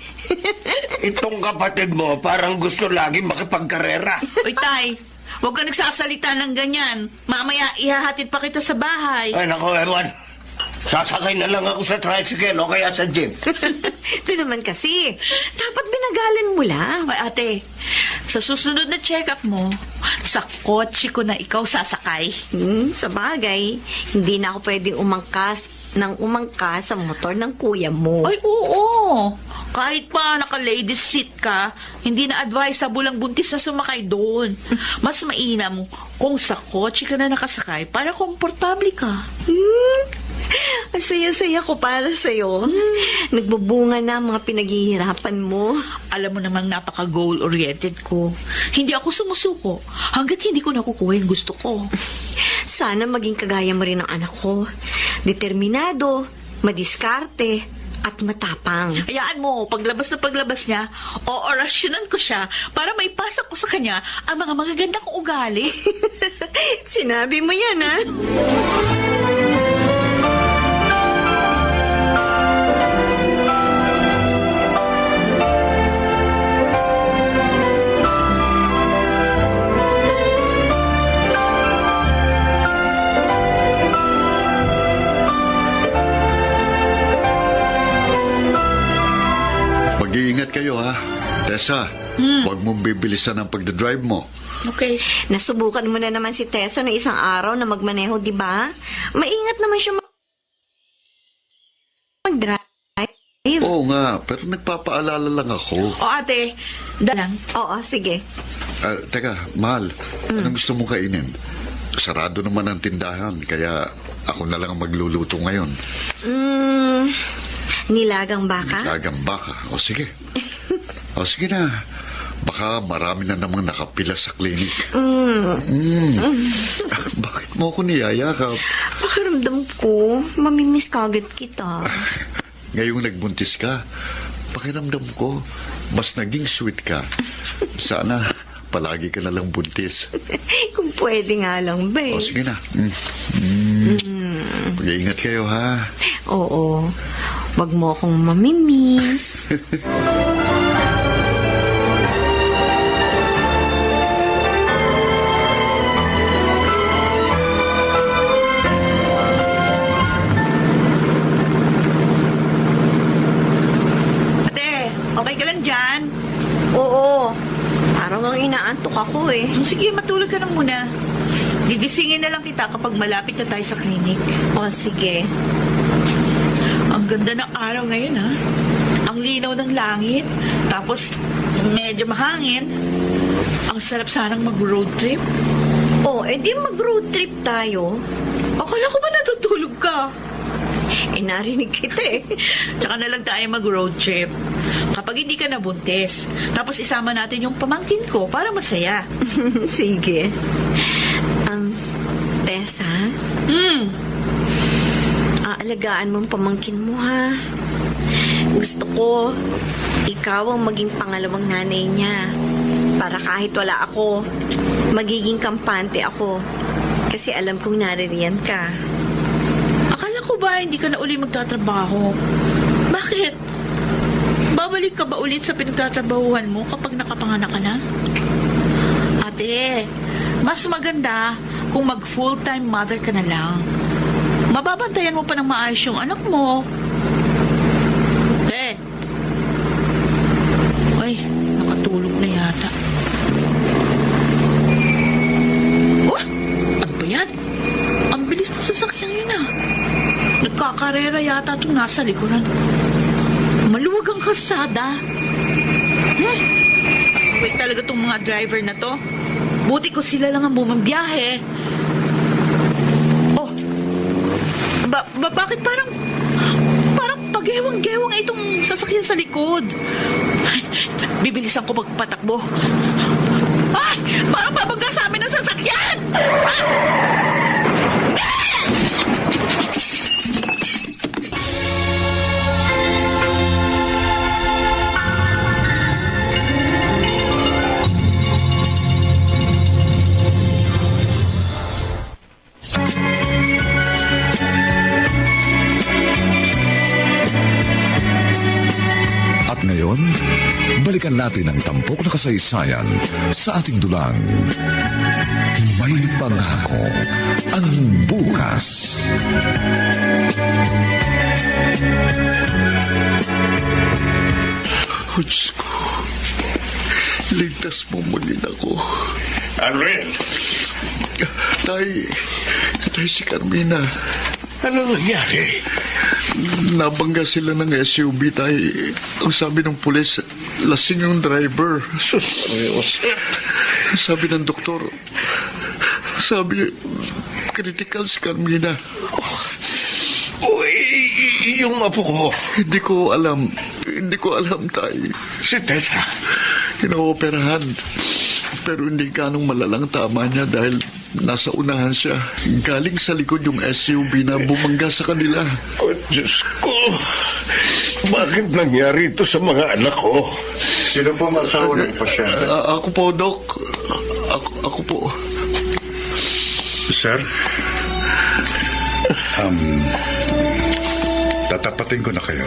Itong kapatid mo parang gusto lagi makipagkarera. Uy, tay, huwag ka nagsasalita ng ganyan. Mamaya ihahatid pa kita sa bahay. Ay, nako, Ewan. Sasakay na lang ako sa tricycle o kaya sa jeep. Ito naman kasi, dapat binagalan mo lang. Ay, ate, sa susunod na check-up mo, sa kotse ko na ikaw sasakay. Sa bagay, hindi na ako pwedeng umangkas sa motor ng kuya mo. Ay, oo. Kahit pa naka-ladies seat ka, hindi na advisable ang buntis na sumakay doon. Mas mainam kung sa kotse ka na nakasakay para komportable ka. Ang saya-saya ko para sa'yo. Nagbubunga na ang mga pinaghihirapan mo. Alam mo namang napaka-goal-oriented ko. Hindi ako sumusuko hanggat hindi ko nakukuha yung gusto ko. Sana maging kagaya mo rin ang anak ko. Determinado, madiskarte, at matapang. Hayaan mo, paglabas niya, oorasyonan ko siya para maipasa ko sa kanya ang mga magaganda kong ugali. Sinabi mo yan, ha? Mag-iingat kayo, ha? Tessa, huwag mong bibilisan ang pagdadrive mo. Okay. Nasubukan mo na naman si Tessa no isang araw na magmaneho, di ba? Maingat naman siya mag-drive. Oo nga, pero nagpapaalala lang ako. O ate, dalang. Oo, sige. Teka, mahal, anong gusto mong kainin? Sarado naman ang tindahan, kaya ako na lang ang magluluto ngayon. Nilagang baka? Lagang baka. O sige. O sige na. Baka marami na namang nakapila sa klinik. Bakit mo ako niyayakap? Pakiramdam ko, mamimiss kagad kita. Ngayong nagbuntis ka, pakiramdam ko, mas naging sweet ka. Sana palagi ka na lang buntis. Kung pwede nga lang, ba O sige na. Mag-iingat kayo, ha? Oo. Wag mo akong mamimiss. Ate, okay ka lang dyan? Oo. Parang ang inaantok ako eh. Sige, matulog ka na muna. Gigisingin na lang kita kapag malapit na tayo sa klinik. O, sige. Ang ganda ng araw ngayon, ha? Ang linaw ng langit. Tapos, medyo mahangin. Ang sarap sanang mag-road trip. O, edi mag-road trip tayo. Akala ko ba natutulog ka? Narinig kita eh. Tsaka na lang tayo mag-road trip. Kapag hindi ka nabuntis. Tapos isama natin yung pamangkin ko para masaya. Sige. Tessa? Aalagaan mo ang pamangkin mo, ha? Gusto ko, ikaw ang maging pangalawang nanay niya. Para kahit wala ako, magiging kampante ako. Kasi alam kong naririyan ka. Akala ko ba hindi ka na uli magtatrabaho? Bakit? Babalik ka ba ulit sa pinagtatrabahuhan mo kapag nakapanganak ka na? Ate, mas maganda kung mag full-time mother ka na lang. Mababantayan mo pa ng maayos yung anak mo. Ay, nakatulog na yata. Oh, ano ba yan? Ang bilis ng sasakyan yun ah. Nagkakarera yata itong nasa likuran. Maluwag ang kalsada. Asaway talaga itong mga driver na to. Buti ko sila lang ang bumambiyahe. Oh, bakit parang pagewang-gewang itong sasakyan sa likod? Ay, bibilisan ko magpatakbo. Ay, parang babangga sa amin ang sasakyan! At ngayon, balikan natin ang tampok na kasaysayan sa ating dulang. May pangako ang bukas. Oh, Diyos ko. Ligtas mo muli ako. Alfred, Tay, si Carmina. ano nangyari? Nabangga sila ng SUV, tay. Ang sabi ng pulis, lasing yung driver. Sus, Sabi ng doktor, critical si Carmina. Uy, yung apo ko, Hindi ko alam, tay. si Tessa. Inooperahan. Pero hindi ganong malalang tama niya dahil nasa unahan siya. Galing sa likod yung SUV na bumangga sa kanila. Oh, Diyos ko. Bakit nangyari ito sa mga anak ko? Sino po masawa ng pasyente? Ako po, Doc. Ako po. Sir? Tatapatin ko na kayo.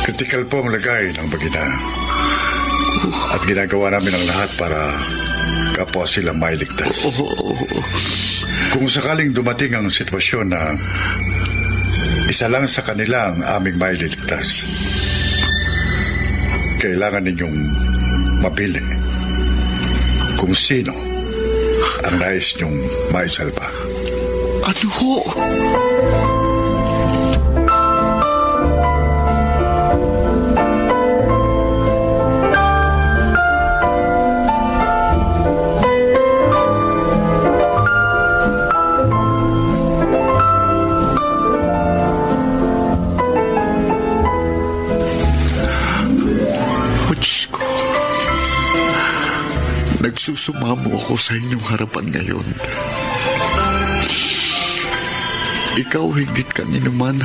Critical po ang lagay ng bagina. At ginagawa namin ang lahat para kapwa sila mailigtas. Kung sakaling dumating ang sitwasyon na isa lang sa kanila ang aming mailigtas, kailangan ninyong mapili kung sino ang nais niyong maisalba. Ano ho? Nagsusumamo ako sa inyong harapan ngayon. Ikaw higit kanino man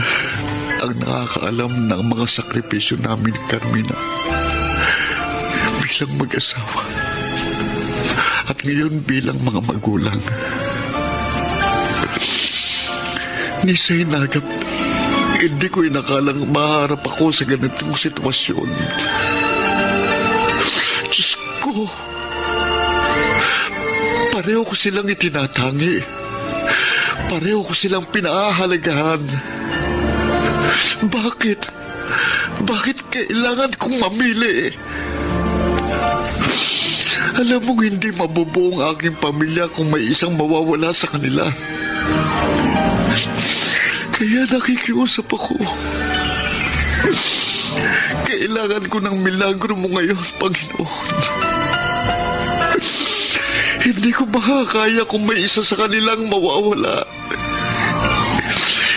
ang nakakaalam ng mga sakripisyo namin, Carmina, bilang mag-asawa at ngayon bilang mga magulang. Ni sa hinagap, hindi ko inakalang maharap ako sa ganitong sitwasyon. Diyos ko, pareho ko silang itinatangi. Pareho ko silang pinaahalagahan. Bakit? Bakit kailangan kong mamili? Alam mong hindi mabubuo ang aking pamilya kung may isang mawawala sa kanila. Kaya nakikiusap ako. Kailangan ko ng milagro mo ngayon, Panginoon. Hindi ko makakaya kung may isa sa kanilang mawawala.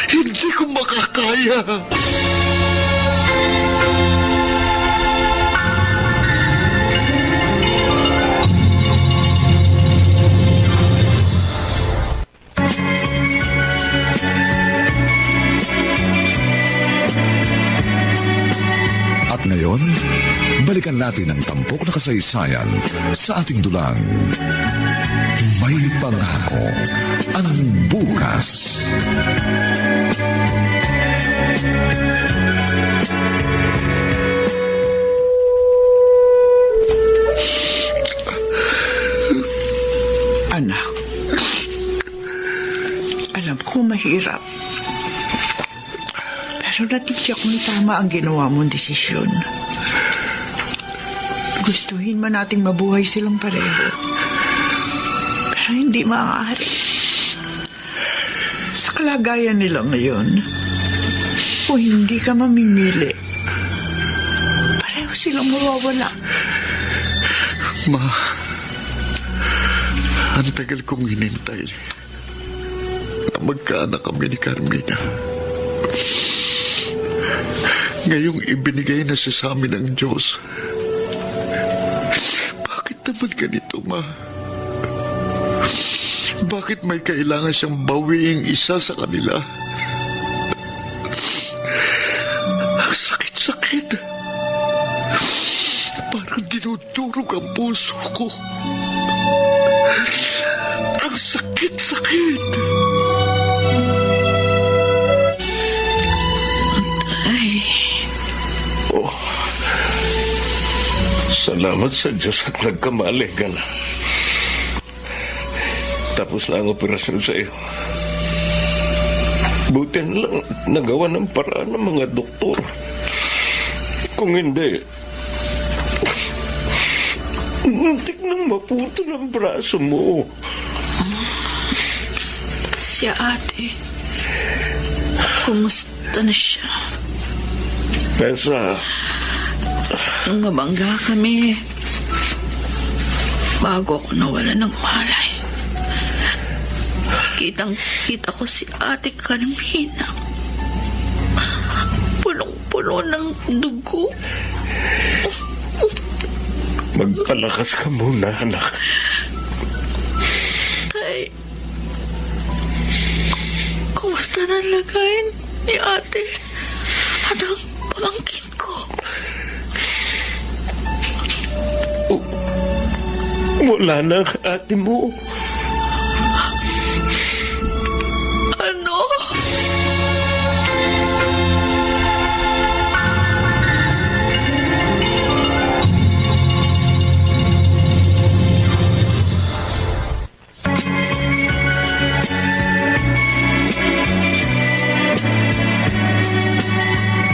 Hindi ko makakaya. At ngayon, balikan natin ang tampok na kasaysayan sa ating dulang. May pangako ang bukas. Anak, alam ko mahirap. Pero natitiyak kong tama ang ginawa mong desisyon. Gustuhin man nating mabuhay silang pareho. Pero hindi maaari. Sa kalagayan nila ngayon, kung hindi ka mamimili, pareho silang mawawala. Ma, ang tagal kong hinintay na magkaanak kami ni Carmina. Ngayong ibinigay na siya sa amin ng Diyos. Bakit naman ganito, Ma? Bakit may kailangan siyang bawiing isa sa kanila? Ang sakit-sakit. Parang dinudurog ang puso ko. Ang sakit-sakit. Ay, Salamat sa Diyos at nagkamali ka na. Tapos na ang operasyon sa iyo. Buti na lang nagawa ng paraan ng mga doktor. Kung hindi, muntik nang maputo ng braso mo. si ate. Kumusta na siya? Tessa, Nung mabangga kami, bago ako nawala ng malay, kitang-kita ko si Ate Carmina. Punong-puno ng dugo. magpalakas ka muna, anak. Tay, kumusta na lagayin ni Ate at ang pamangkin ko? Wala na ang ate mo. Ano?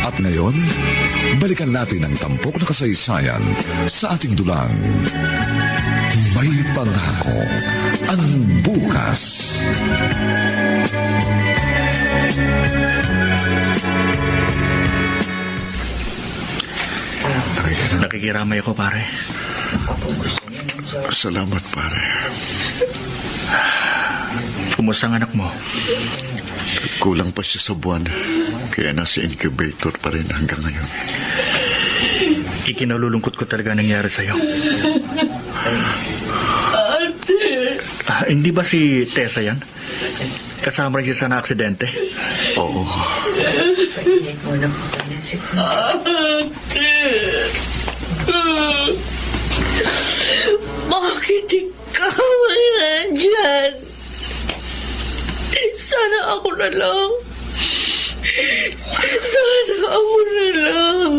At ngayon, balikan natin ang tampok na kasaysayan sa ating dulang. May pangako ang bukas. Nakikiramay ako, pare. Salamat, pare. Kumusta ang anak mo? Kulang pa siya sa buwan. Kaya nasa incubator pa rin hanggang ngayon. Ikinalulungkot ko talaga nangyari sa'yo. Ate! Hindi ba si Tessa yan? Kasama rin siya sa na-aksidente? Oo. Ate! Bakit ikaw ay nandyan? Sana ako na lang. Sana ako na lang.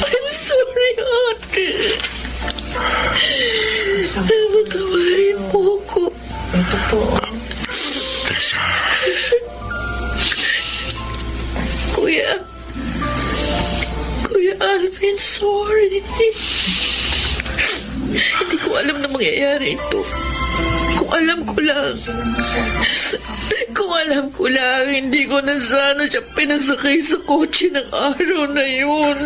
I'm sorry, ate. Patawarin mo ako. Ito po. Tessa. Kuya Alvin, sorry. Hindi ko alam na mangyayari ito. Kung alam ko lang, hindi ko na sana siya pinasakay sa kotse ng araw na yun.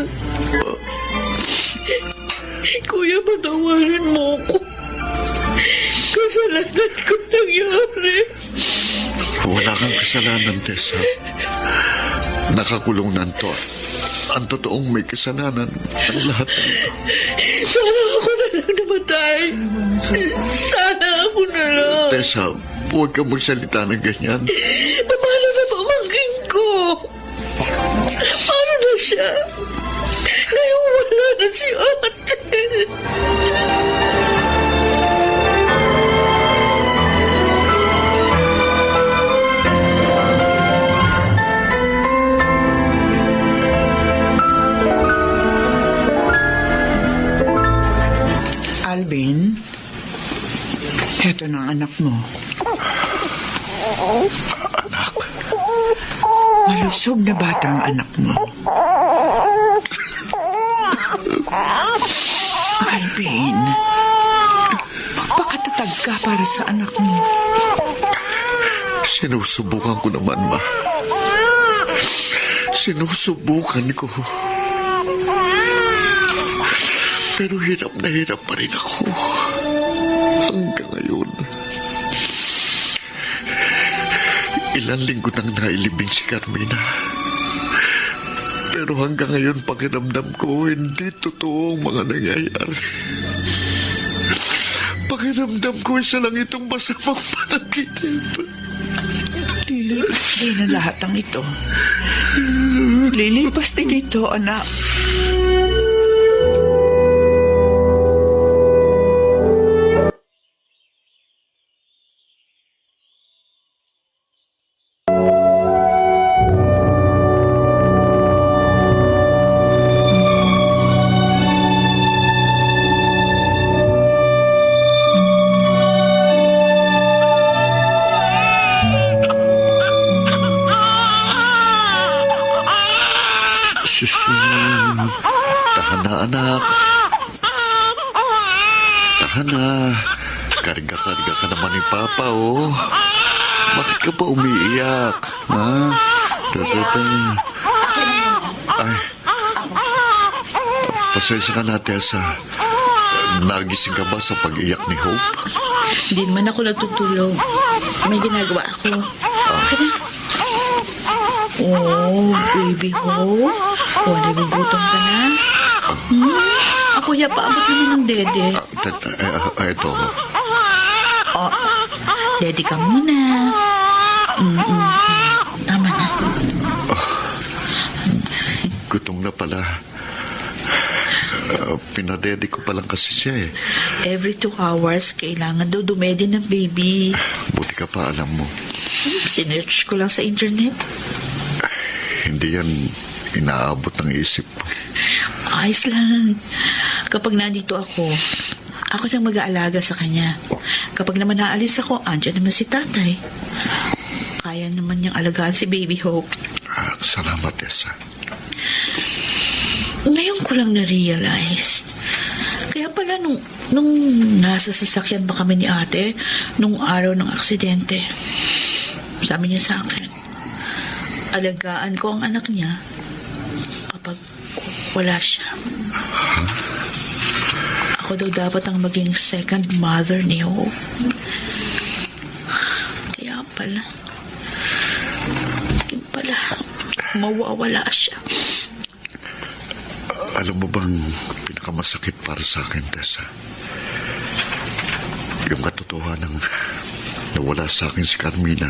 Kuya, patawarin mo ko. Kasalanan ko nangyari. Wala kang kasalanan, Tessa. Nakakulong na to. Ang totoong may kasalanan ang lahat. Sana ako na lang namatay. Sana ako na lang. Tessa, huwag kang magsalita ng ganyan. Paano na pamangkin ko? Paano na siya? Ngayon wala na si ate. Alvin, eto na ang anak mo. Anak, Malusog na batang anak mo. Alvin, pakatatag ka para sa anak mo. sinusubukan ko naman, Ma. Sinusubukan ko. Pero hirap na hirap pa rin ako. Hanggang ngayon. Ilang linggo nang nailibing si Carmina. Pero hanggang ngayon pakiramdam ko hindi totoo ang mga nangyayari. Pakiramdam ko isa lang itong masamang panaginip. Lilipas din ang lahat ng ito. Lilipas din ito, anak. Tahan na, anak. Tahan na. Karga-karga ka naman ni Papa, oh. Bakit ka pa umiiyak? Ha? Ay. Pasensya ka na, Tessa. Nagising ka ba sa pag-iyak ni Hope? Hindi naman ako natutulog. May ginagawa ako. Okay na. Oh, baby ho. Oh, nagugutom ka na? Ako ya, paabot naman ng dede. Ito. Oh, dede ka muna. Tama na. Gutom na pala. Pinadede ko pa lang kasi siya eh. Every 2 hours, kailangan daw dumede ng baby. Buti ka pa alam mo. Sinearch ko lang sa internet. Hindi yan inaabot ng isip. Ayos lang. Kapag nandito ako nang mag-aalaga sa kanya. Kapag naman naalis ako, andyan naman si tatay. Kaya naman niyang alagaan si Baby Hope. Salamat, Tessa. Ngayon ko lang na-realize. Kaya pala nung nasa sasakyan pa kami ni ate, nung araw ng aksidente, sabi niya sa akin, alagaan ko ang anak niya kapag wala siya. Ako daw dapat ang maging second mother ni Hope. Kaya pala, mawawala siya. Alam mo bang pinakamasakit para sa akin, Tessa? Yung katotohanan nawala sa akin si Carmina.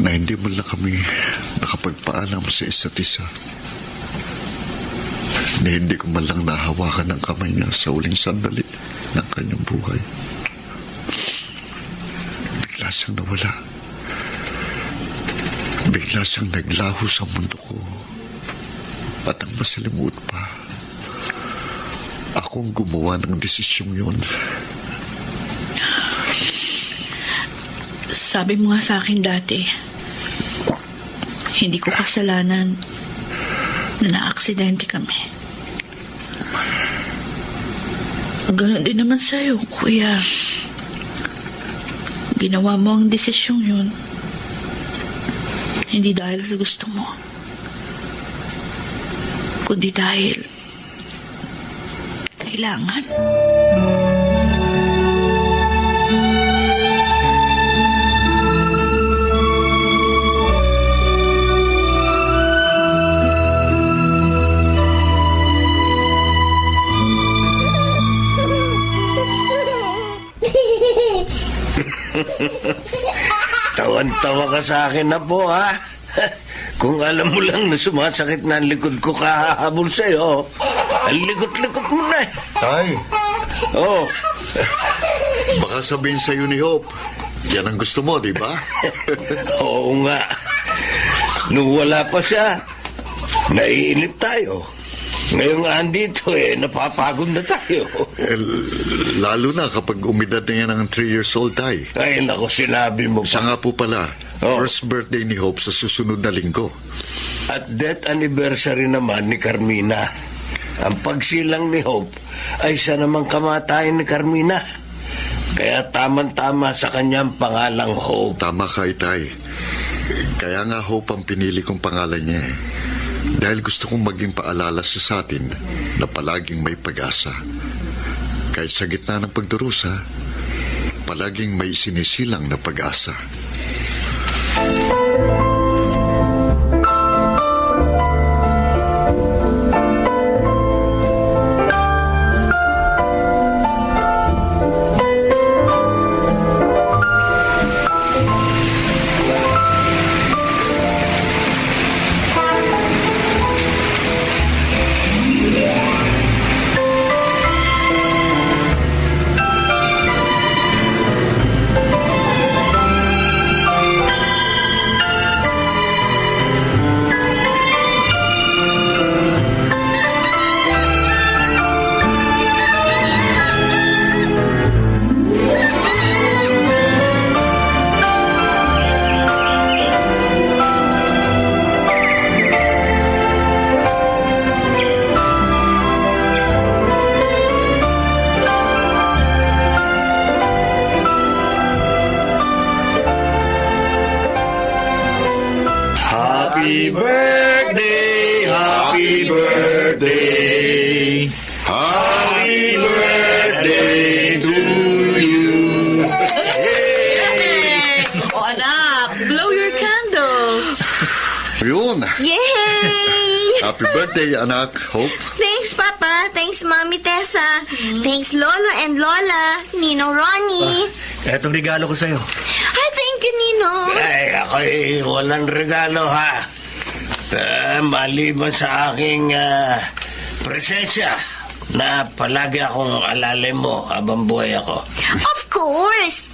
Na hindi man lang kami nakapagpaalam sa isa't isa. Na hindi ko man lang nahawakan ang kamay niya sa uling sandali ng kanyang buhay. Bigla siyang nawala. Bigla siyang naglaho sa mundo ko. At ang masalimuot pa, akong gumawa ng desisyong yun. Sabi mo nga sa akin dati, hindi ko kasalanan na naaksidente kami. Ganon din naman sa'yo, kuya. Ginawa mo ang desisyong yun. Hindi dahil sa gusto mo, kundi dahil kailangan. Tawan-tawa ka sa akin na po, ha? Kung alam mo lang na sumasakit na ang likod ko kahahabol sa'yo, ang likot-likot mo na. Tay, Oh, baka sabihin sa'yo ni Hope, yan ang gusto mo, di ba? oo nga. Nung wala pa siya, naiinip tayo. Ngayon nga andito napapagod na tayo. Lalo na kapag umidad na yan ng 3 years old, Tay. Ay, naku, sinabi mo Siya pa. nga po pala, Oh. first birthday ni Hope sa susunod na linggo. At death anniversary naman ni Carmina. Ang pagsilang ni Hope ay siya namang kamatayan ni Carmina. Kaya tamang-tama sa kanyang pangalang Hope. Tama ka, Tay. Kaya nga Hope ang pinili kong pangalan niya eh. Dahil gusto kong maging paalala sa atin na palaging may pag-asa. Kahit sa gitna ng pagdurusa, palaging may sinisilang na pag-asa. Happy birthday, happy birthday, happy birthday to you. O anak, blow your candles. Yun! Yay! Happy birthday, anak. Hope. Thanks, Papa. Thanks, Mommy Tessa. Thanks, Lolo and Lola. Ninong Ronnie. Etong regalo ko sa'yo. Ay, thank you, Ninong. Ay, ako'y walang regalo ha. Maliban sa aking presensya na palagi akong alalay mo habang buhay ako. Of course.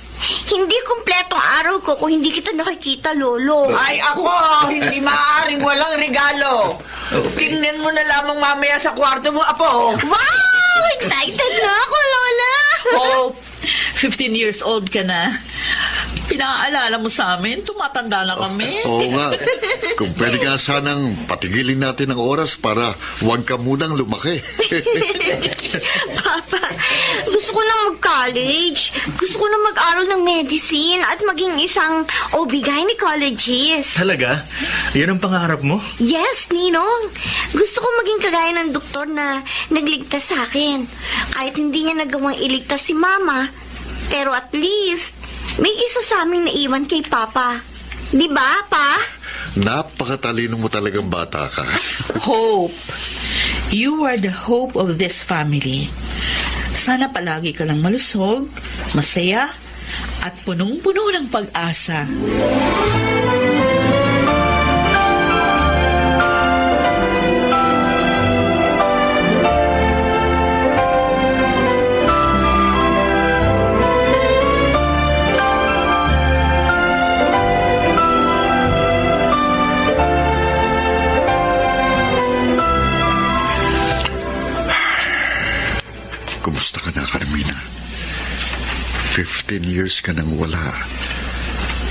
Hindi kumpletong araw ko kung hindi kita nakikita, Lolo. Ay, ako, hindi maaaring walang regalo. Tingnan mo na lamang mamaya sa kwarto mo, Apo. Wow! Excited na ako, Lola. Hope, 15 years old ka na. Pinaalala mo sa amin, tumatanda na kami. Oo nga. Kung pwede ka sanang patigilin natin ang oras para huwag ka munang lumaki. Papa, gusto ko na mag-college. Gusto ko na mag-aral ng medicine at maging isang OB-gynecologist. Talaga? Yan ang pangarap mo? Yes, Ninong. Gusto ko maging kagaya ng doktor na nagligtas sa akin. Kahit hindi niya nagawang iligtas si Mama. Pero at least, may isa sa aming naiwan kay Papa. Di ba, Pa? Napakatalino mo talagang bata ka. Hope, you are the hope of this family. Sana palagi ka lang malusog, masaya, at punong-puno ng pag-asa. Kumusta ka na, Carmina? 15 years ka nang wala.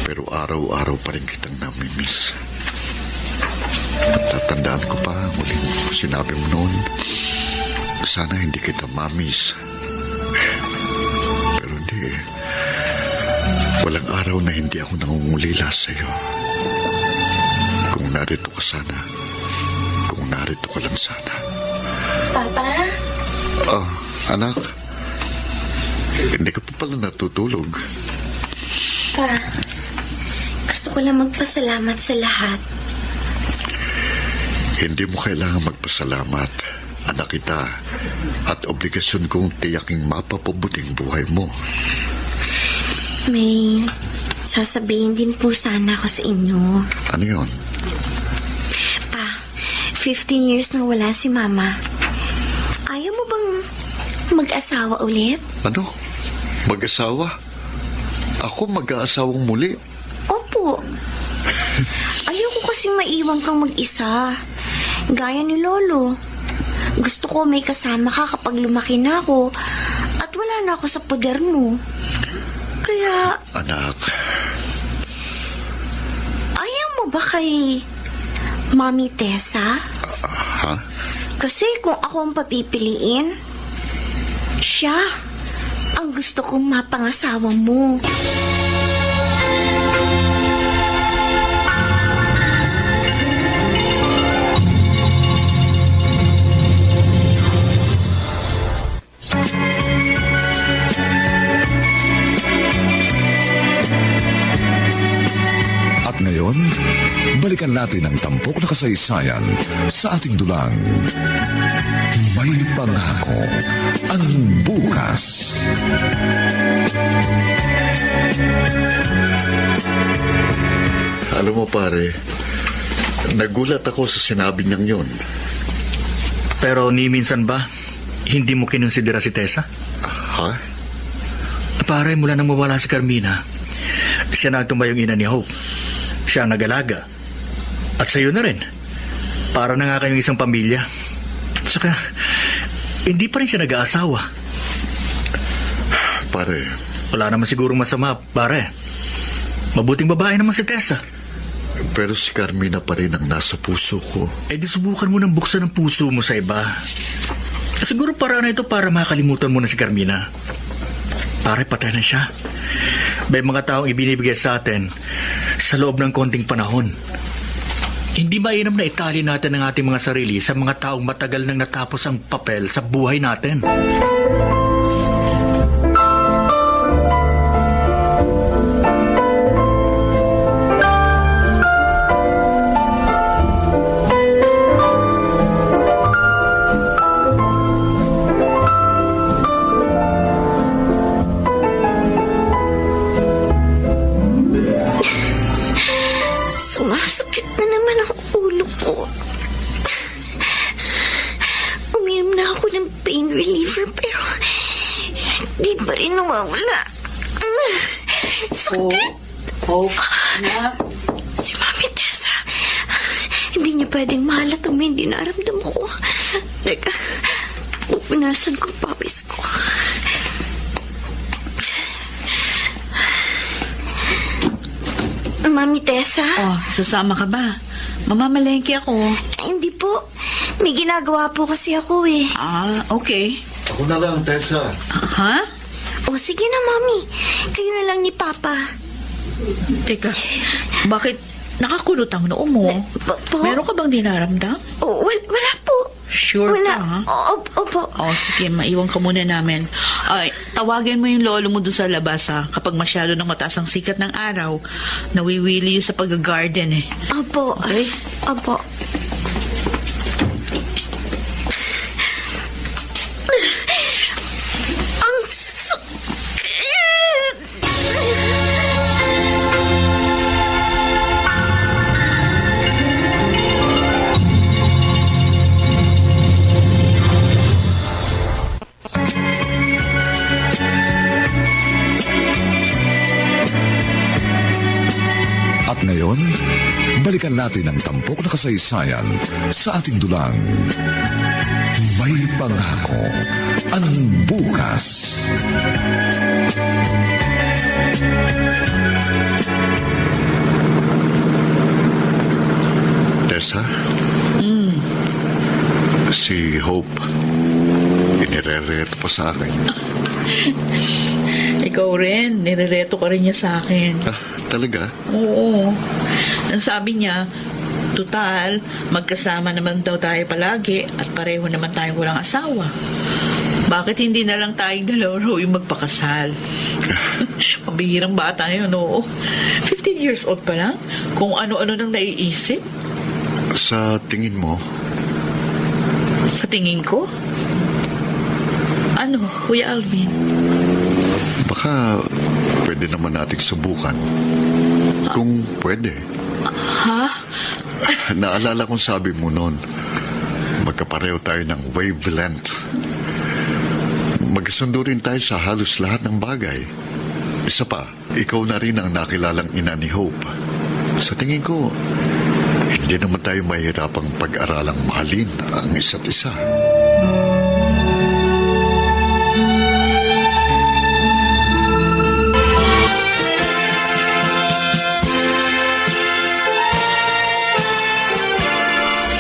Pero araw-araw pa rin kitang namimiss. Tatandaan ko pa, muling sinabi mo noon, sana hindi kita mamiss. Pero hindi. Walang araw na hindi ako nangungulila sa'yo. Kung narito ka sana, kung narito ka lang sana. Papa? Anak, hindi ka pa pala natutulog. Pa, gusto ko lang magpasalamat sa lahat. Hindi mo kailangan magpasalamat, anak kita, at obligasyon kong tiyaking mapapabuting buhay mo. May sasabihin din po sana ako sa inyo. Ano yun? Pa, 15 years na wala si Mama. Ayaw mo bang mag-asawa ulit? Ano? Mag-asawa? Ako mag-aasawang muli? Opo. Ayaw ko kasi maiwan kang mag-isa. Gaya ni Lolo. Gusto ko may kasama ka kapag lumaki na ako at wala na ako sa poder mo. Kaya, Anak, ayaw mo ba kay Mami Tessa? ha? Kasi kung ako ang papipiliin, siya ang gusto kong mapangasawa mo. balikan natin ang tampok na kasaysayan sa ating dulang. May pangako ang bukas. Alam mo pare, nagulat ako sa sinabi niyang yun. Pero ni minsan ba, hindi mo kinonsidera si Tessa? Ha? Pare, mula nang mawala si Carmina, siya nagtumbayong ina ni Hope. Siya ang nag-alaga. At sa'yo na rin. Para na nga kayong isang pamilya. Saka, hindi pa rin siya nag-aasawa. Pare, Wala naman sigurong masama, pare. Mabuting babae naman si Tessa. pero si Carmina pa rin ang nasa puso ko. Eh di subukan mo nang buksan ang puso mo sa iba. Siguro para na ito para makalimutan mo na si Carmina. Pare, patay na siya. May mga taong ibinibigay sa atin sa loob ng konting panahon. Hindi mainam na itali natin ang ating mga sarili sa mga taong matagal nang natapos ang papel sa buhay natin. Sumasakit na naman ang ulo ko. Uminom na ako ng pain reliever pero di pa rin nawawala. Sakit! Si Mami Tessa. Hindi niya pwedeng mahalat ang may dinaramdam ko. Teka, pupunasan ko pawis ko. Mami Tessa? Oh, sasama ka ba? Mamamalengke ako. Ay, hindi po. May ginagawa po kasi ako eh. Ah, okay. Ako na lang, Tessa. Ha? O sige na, Mami. Kayo na lang ni Papa. Teka, bakit nakakulot ang noo mo? Po? Meron ka bang dinaramdam? O, wala po. Sure Wala. ka, ha? Opo. Oh, sige, maiwan ka muna namin. Ay, tawagin mo yung lolo mo doon sa labas, ha? Kapag masyado nang mataas ang sikat ng araw, nawiwili yun sa pag-garden, eh. Opo. Okay? Opo. Ang sakit! At ngayon, balikan natin ang tampok na kasaysayan sa ating dulang. May pangako ang bukas. Tessa? Si Hope, inirereto pa sa akin. Ikaw rin, nirereto ka rin niya sa akin. Talaga? Oo. Ang sabi niya, tutal, magkasama naman daw tayo palagi at pareho naman tayong walang asawa. Bakit hindi na lang tayong dalawa raw yung magpakasal? Mabihirang bata yun, oo. 15 years old pa lang? Kung ano-ano nang naiisip? Sa tingin mo, Sa tingin ko? Ano, Kuya Alvin? baka pwede naman nating subukan. Kung pwede. Ha? Naalala kong sabi mo noon, magkapareho tayo ng wavelength. Magkasundo rin tayo sa halos lahat ng bagay. Isa pa, ikaw na rin ang nakilalang ina ni Hope. Sa tingin ko, hindi naman tayo mahirapang pag-aralang mahalin ang isa't isa.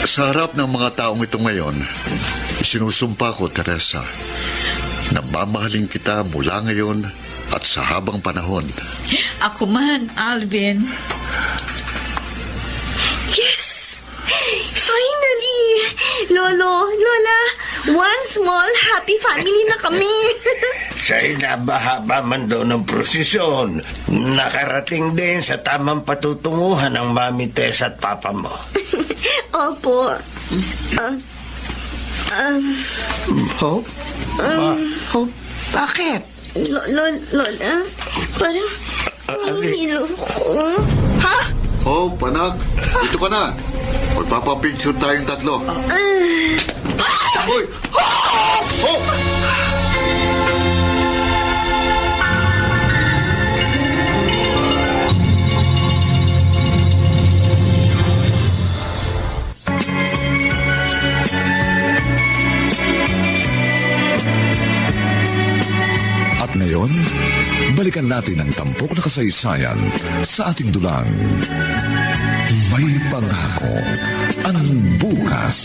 Sa harap ng mga taong ito ngayon, isinusumpa ko, Teresa, na mamahalin kita mula ngayon at sa habang panahon. Ako man, Alvin. Yes! Finally! Lolo, Lola, one small happy family na kami. Sa inabahaba man doon ng prosesyon, nakarating din sa tamang patutunguhan ng Mami Tess at Papa mo. Opo. Hope? Hope, bakit? Lola, parang nahihilo ko. Ha? Oh, panak, dito ka na. Magpapapicture tayong tatlo. Hoy! Oh! At ngayon, balikan natin ang tampok na kasaysayan sa ating dulang. May pangako ang bukas.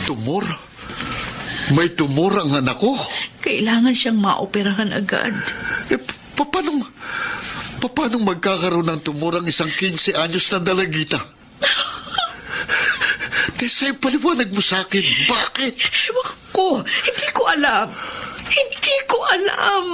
Tumor? May tumor ang anak ko? Kailangan siyang maoperahan agad. Eh, paano magkakaroon ng tumor ang isang 15 anyos na dalagita? Tessa, paliwanag mo sa akin. Bakit? Ewan ko, hindi ko alam. Hindi ko alam.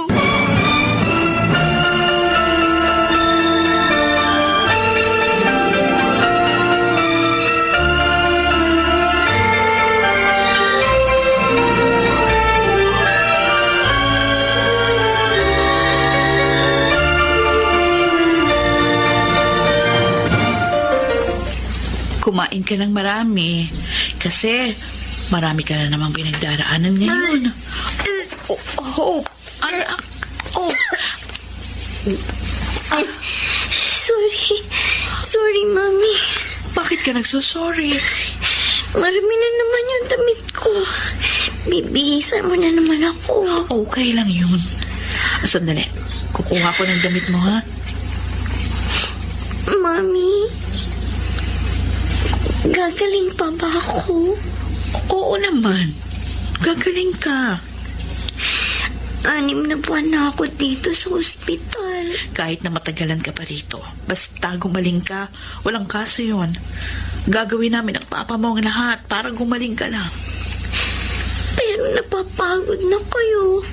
Kumain ka ng marami kasi marami ka na namang pinagdaraanan ngayon. Anak. Sorry, Mami. Bakit ka nagsusorry? Marami na naman yung damit ko. Bibihisan mo na naman ako. Okay lang yun. Sandali, kukuha ko ng damit mo, ha? Mami, gagaling pa ba ako? Oo naman. Gagaling ka. 6 na buwan na ako dito sa ospital. Kahit na matagalan ka pa rito, basta gumaling ka, walang kaso yun. Gagawin namin ang papa mo ang lahat para gumaling ka lang. Pero napapagod na kayo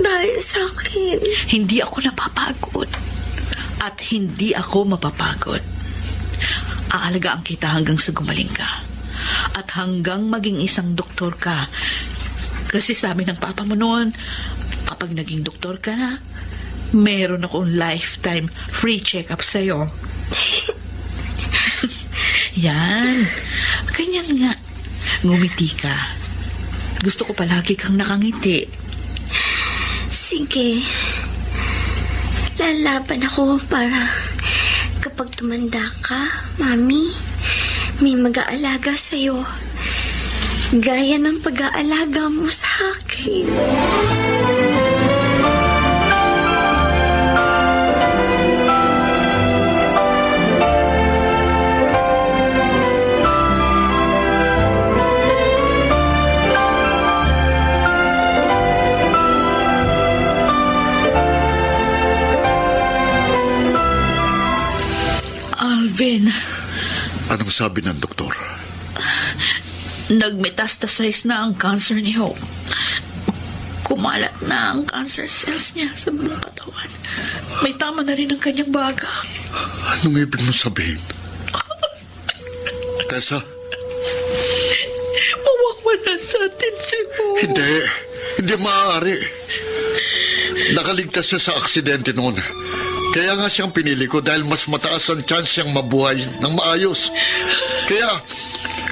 dahil sa akin. Hindi ako napapagod. At hindi ako mapapagod. Aalagaan kita hanggang sa gumaling ka. At hanggang maging isang doktor ka. Kasi sabi ng papa mo noon, kapag naging doktor ka na, meron akong lifetime free check-up sa'yo. Yan. Ganyan nga. Ngumiti ka. Gusto ko palagi kang nakangiti. Sige. Lalaban ako para kapag tumanda ka, Mami, may mag-aalaga sa'yo. Gaya ng pag-aalaga mo sa akin. Alvin, Anong sabi ng doktor? nagmetastasize na ang cancer ni Hope. Kumalat na ang cancer cells niya sa buong katawan. May tama na rin ang kanyang baga. Anong ibig mo sabihin? Tessa? Mawawala sa atin si Hope. Hindi maaari. Nakaligtas siya sa aksidente noon. Kaya nga siyang pinili ko dahil mas mataas ang chance siyang mabuhay ng maayos. Kaya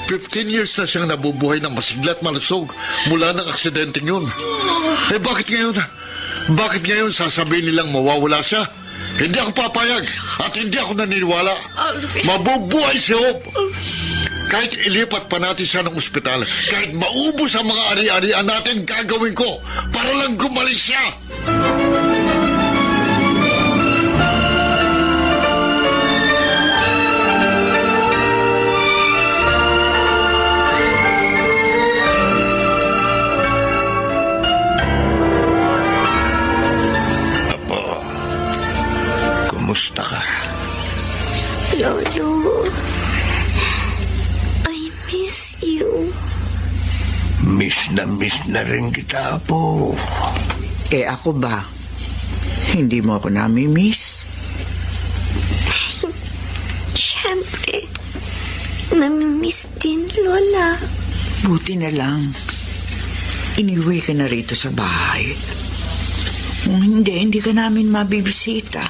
15 years na siyang nabubuhay ng masiglat malusog mula ng aksidente yun. Eh bakit ngayon? Bakit ngayon sasabihin nilang mawawala siya? Hindi ako papayag at hindi ako naniniwala. Alvin. Mabubuhay si Hope. Kahit ilipat pa natin siya ng ospital, kahit maubos ang mga ari-arian natin, gagawin ko para lang gumaling siya. Kumusta ka? Lolo, I miss you. miss na rin kita, Apo. Eh ako ba? Hindi mo ako nami-miss? Siyempre, namimiss din, Lola. Buti na lang. Iniwi ka na rito sa bahay. Kung hindi ka namin mabibisita.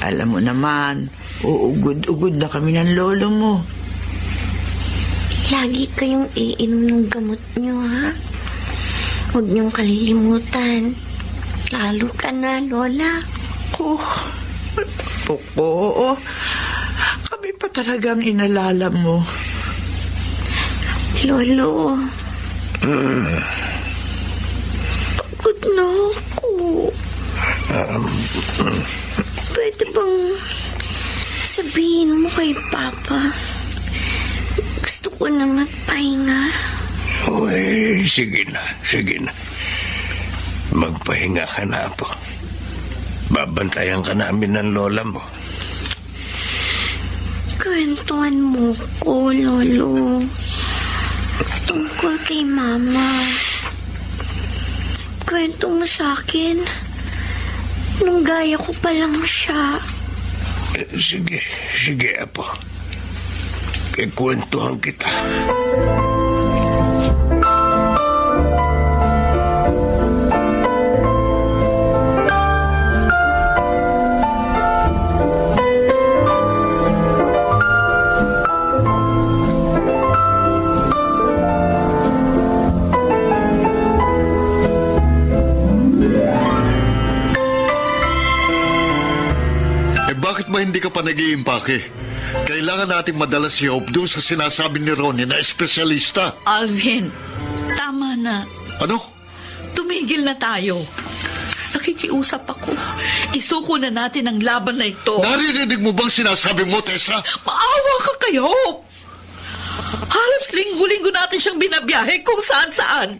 Alam mo naman, uugod-ugod na kami ng lolo mo. Lagi kayong iinom ng gamot nyo, ha? Huwag niyong kalilimutan. Lalo ka na, Lola. Oo. Kami pa talagang inalala mo. Lolo. Pagod na ako. Pwede bang sabihin mo kay Papa? Gusto ko na magpahinga. Uy, sige na. Magpahinga ka na, Apo. Babantayan ka namin ng lola mo. Kwentuhan mo ko, Lolo. Tungkol kay Mama. Kwento mo sa akin. Nung gaya ko pa lang siya. Sige, Apo. Kikwentuhan kita. Bakit ba hindi ka pa nag-iimpake? Kailangan nating madala si Hope doon sa sinasabi ni Ronnie na espesyalista. Alvin, tama na. Ano? Tumigil na tayo. Nakikiusap ako. Isuko na natin ang laban na ito. Naririnig mo bang sinasabi mo, Tessa? Maawa ka kay Hope. Halos linggo-linggo natin siyang binabiyahe kung saan-saan.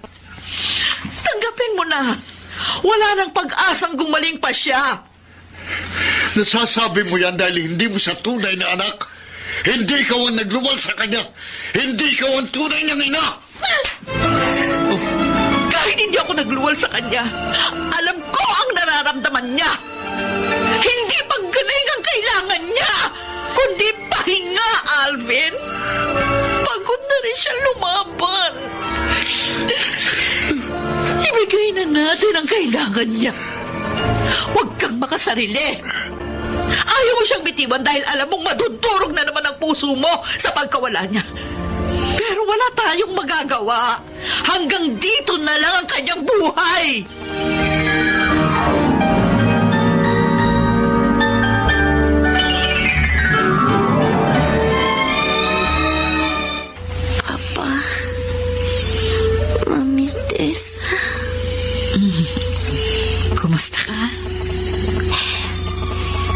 Tanggapin mo na. Wala nang pag-asang gumaling pa siya. Nasasabi mo yan dahil hindi mo siya tunay na anak. Hindi ikaw ang nagluwal sa kanya. Hindi ikaw ang tunay ng ina. Kahit hindi ako nagluwal sa kanya, alam ko ang nararamdaman niya. Hindi paggaling ang kailangan niya, kundi pahinga, Alvin. Pagod na rin siya lumaban. Ibigay na natin ang kailangan niya. Huwag kang makasarili. Ayaw mo siyang bitiwan dahil alam mong madudurog na naman ang puso mo sa pagkawala niya. Pero wala tayong magagawa. Hanggang dito na lang ang kanyang buhay. Papa, Mami Tessa. Kumusta ka?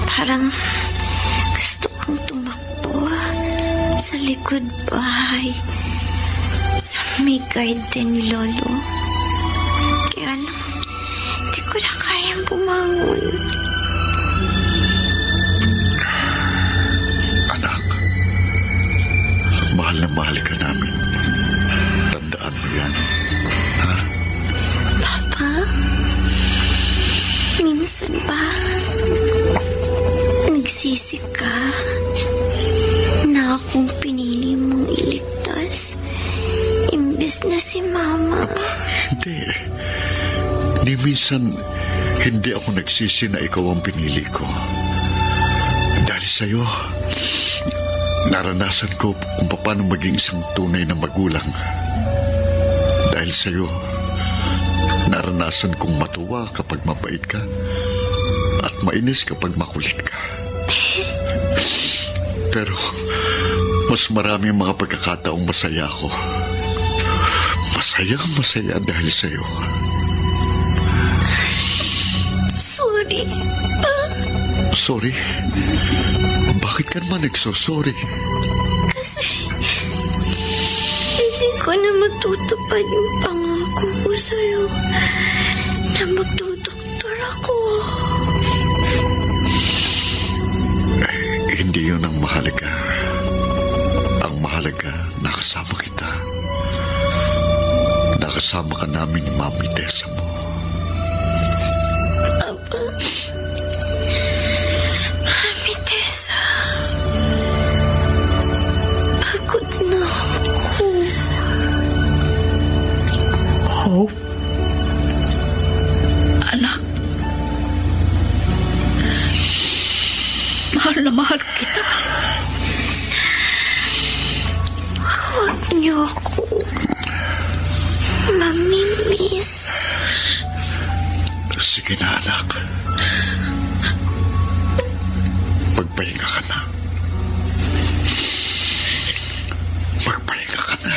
Parang gusto kong tumakbo sa likod bahay. Sa may garden ni Lolo. Kaya lang, di ko na kayang bumangon. Anak, mahal na mahal ka namin. Tandaan mo yan. Ha? Papa, minsan ba nagsisi ka na akong pinili mong iligtas imbes na si Mama? Hindi. Ni minsan, hindi ako nagsisi na ikaw ang pinili ko. Dahil sa'yo, naranasan ko kung paano maging isang tunay na magulang. Dahil sa'yo, naranasan kong matuwa kapag mabait ka at mainis kapag makulit ka. Pero mas marami ang mga pagkakataong masaya ako. Masaya dahil sa'yo. Sorry. Sorry? Bakit ka naman nagsosorry? Kasi hindi ko na matutupad yung pangako ko sa'yo na magdodoktor ako. Hindi yun ang mahalaga. Ang mahalaga, nakasama kita. nakasama ka namin ni Mami Tessa mo. Mami Tessa. Pagod na ako. Hope? Anak? Mahal na mahal kita. Huwag niyo ako mamimiss. Sige na, anak. Magpahinga ka na. Magpahinga ka na.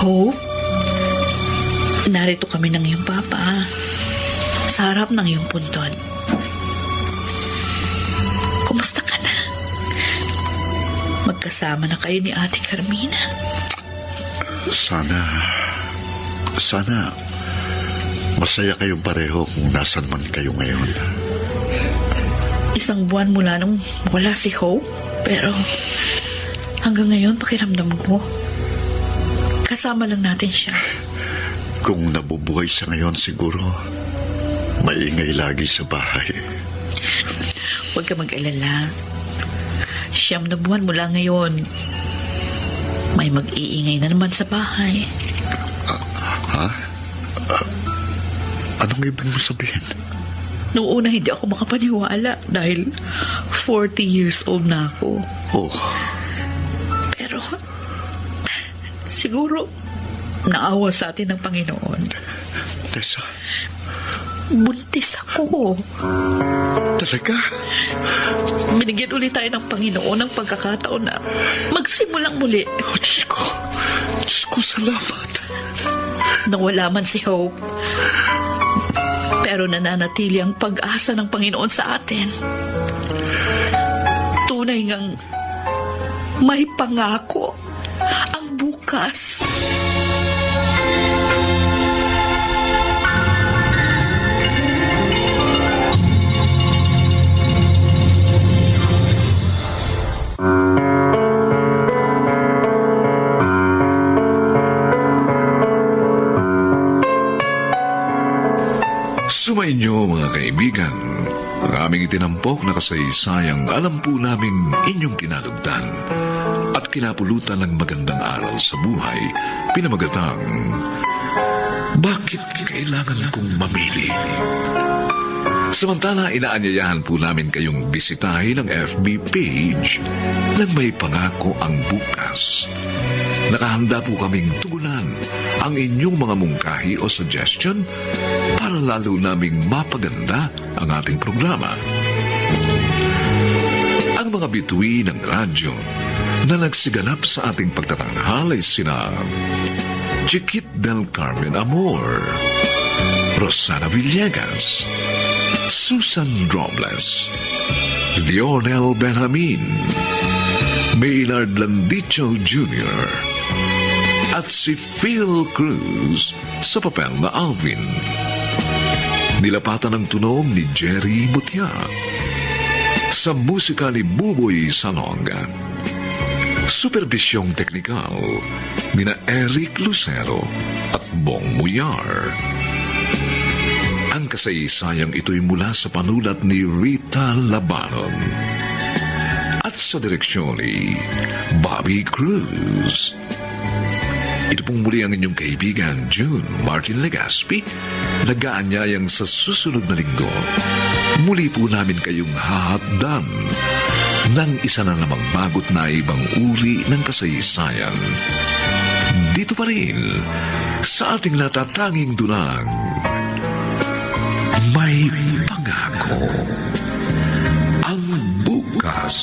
Hope? Narito kami ng iyong papa. Sa harap ng iyong puntod. Kumusta ka na? Magkasama na kayo ni Ate Carmina. Sana masaya kayong pareho kung nasan man kayo ngayon. Isang buwan mula nung wala si Hope. Pero hanggang ngayon pakiramdam ko kasama lang natin siya. Kung nabubuhay siya ngayon siguro, maingay lagi sa bahay. Huwag ka mag-alala. 9 na buwan mula ngayon. May mag-iingay na naman sa bahay. Ha? Anong ibig mo sabihin? Noong una hindi ako makapaniwala dahil 40 years old na ako. Oh, Pero siguro naawa sa atin ng Panginoon. Tessa, Buntis ako. talaga? Binigyan ulit tayo ng Panginoon ng pagkakataon na magsimulang muli. Oh, Diyos ko, salamat. Nawala man si Hope, pero nananatili ang pag-asa ng Panginoon sa atin. Tunay ngang may pangako ang bukas. Sumainyo mga kaibigan, ang aming itinampok na kasaysayang alam po naming inyong kinalugdan at kinapulutan ng magandang aral sa buhay, pinamagatang, bakit kailangan kong mamili? Samantala, inaanyayahan po namin kayong bisitahin ang FB page ng May Pangako ang Bukas. Nakahanda po kaming tugunan ang inyong mga mungkahi o suggestion para lalo naming mapaganda ang ating programa. Ang mga bituin ng radyo na nagsiganap sa ating pagtatanghal ay sina Chiquit del Carmen Amor, Rosana Villegas, Susan Robles, Lionel Benjamin, Maynard Landicho Jr., at si Phil Cruz sa papel na Alvin. Nilapatan ng tunog ni Jerry Butia. Sa musika ni Buboy Salonga. Supervisyong teknikal nina Eric Lucero at Bong Muyar. Ang kasaysayang ito'y mula sa panulat ni Rita Labanon. At sa direksyon ni Bobby Cruz. Ito pong muli ang inyong kaibigan, June Martin Legaspi, nag-aanyayang sa susunod na linggo. Muli po namin kayong hahatdan ng isa na namang bagot na ibang uri ng kasaysayan. Dito pa rin, sa ating natatanging dunang, May Pangako ang Bukas.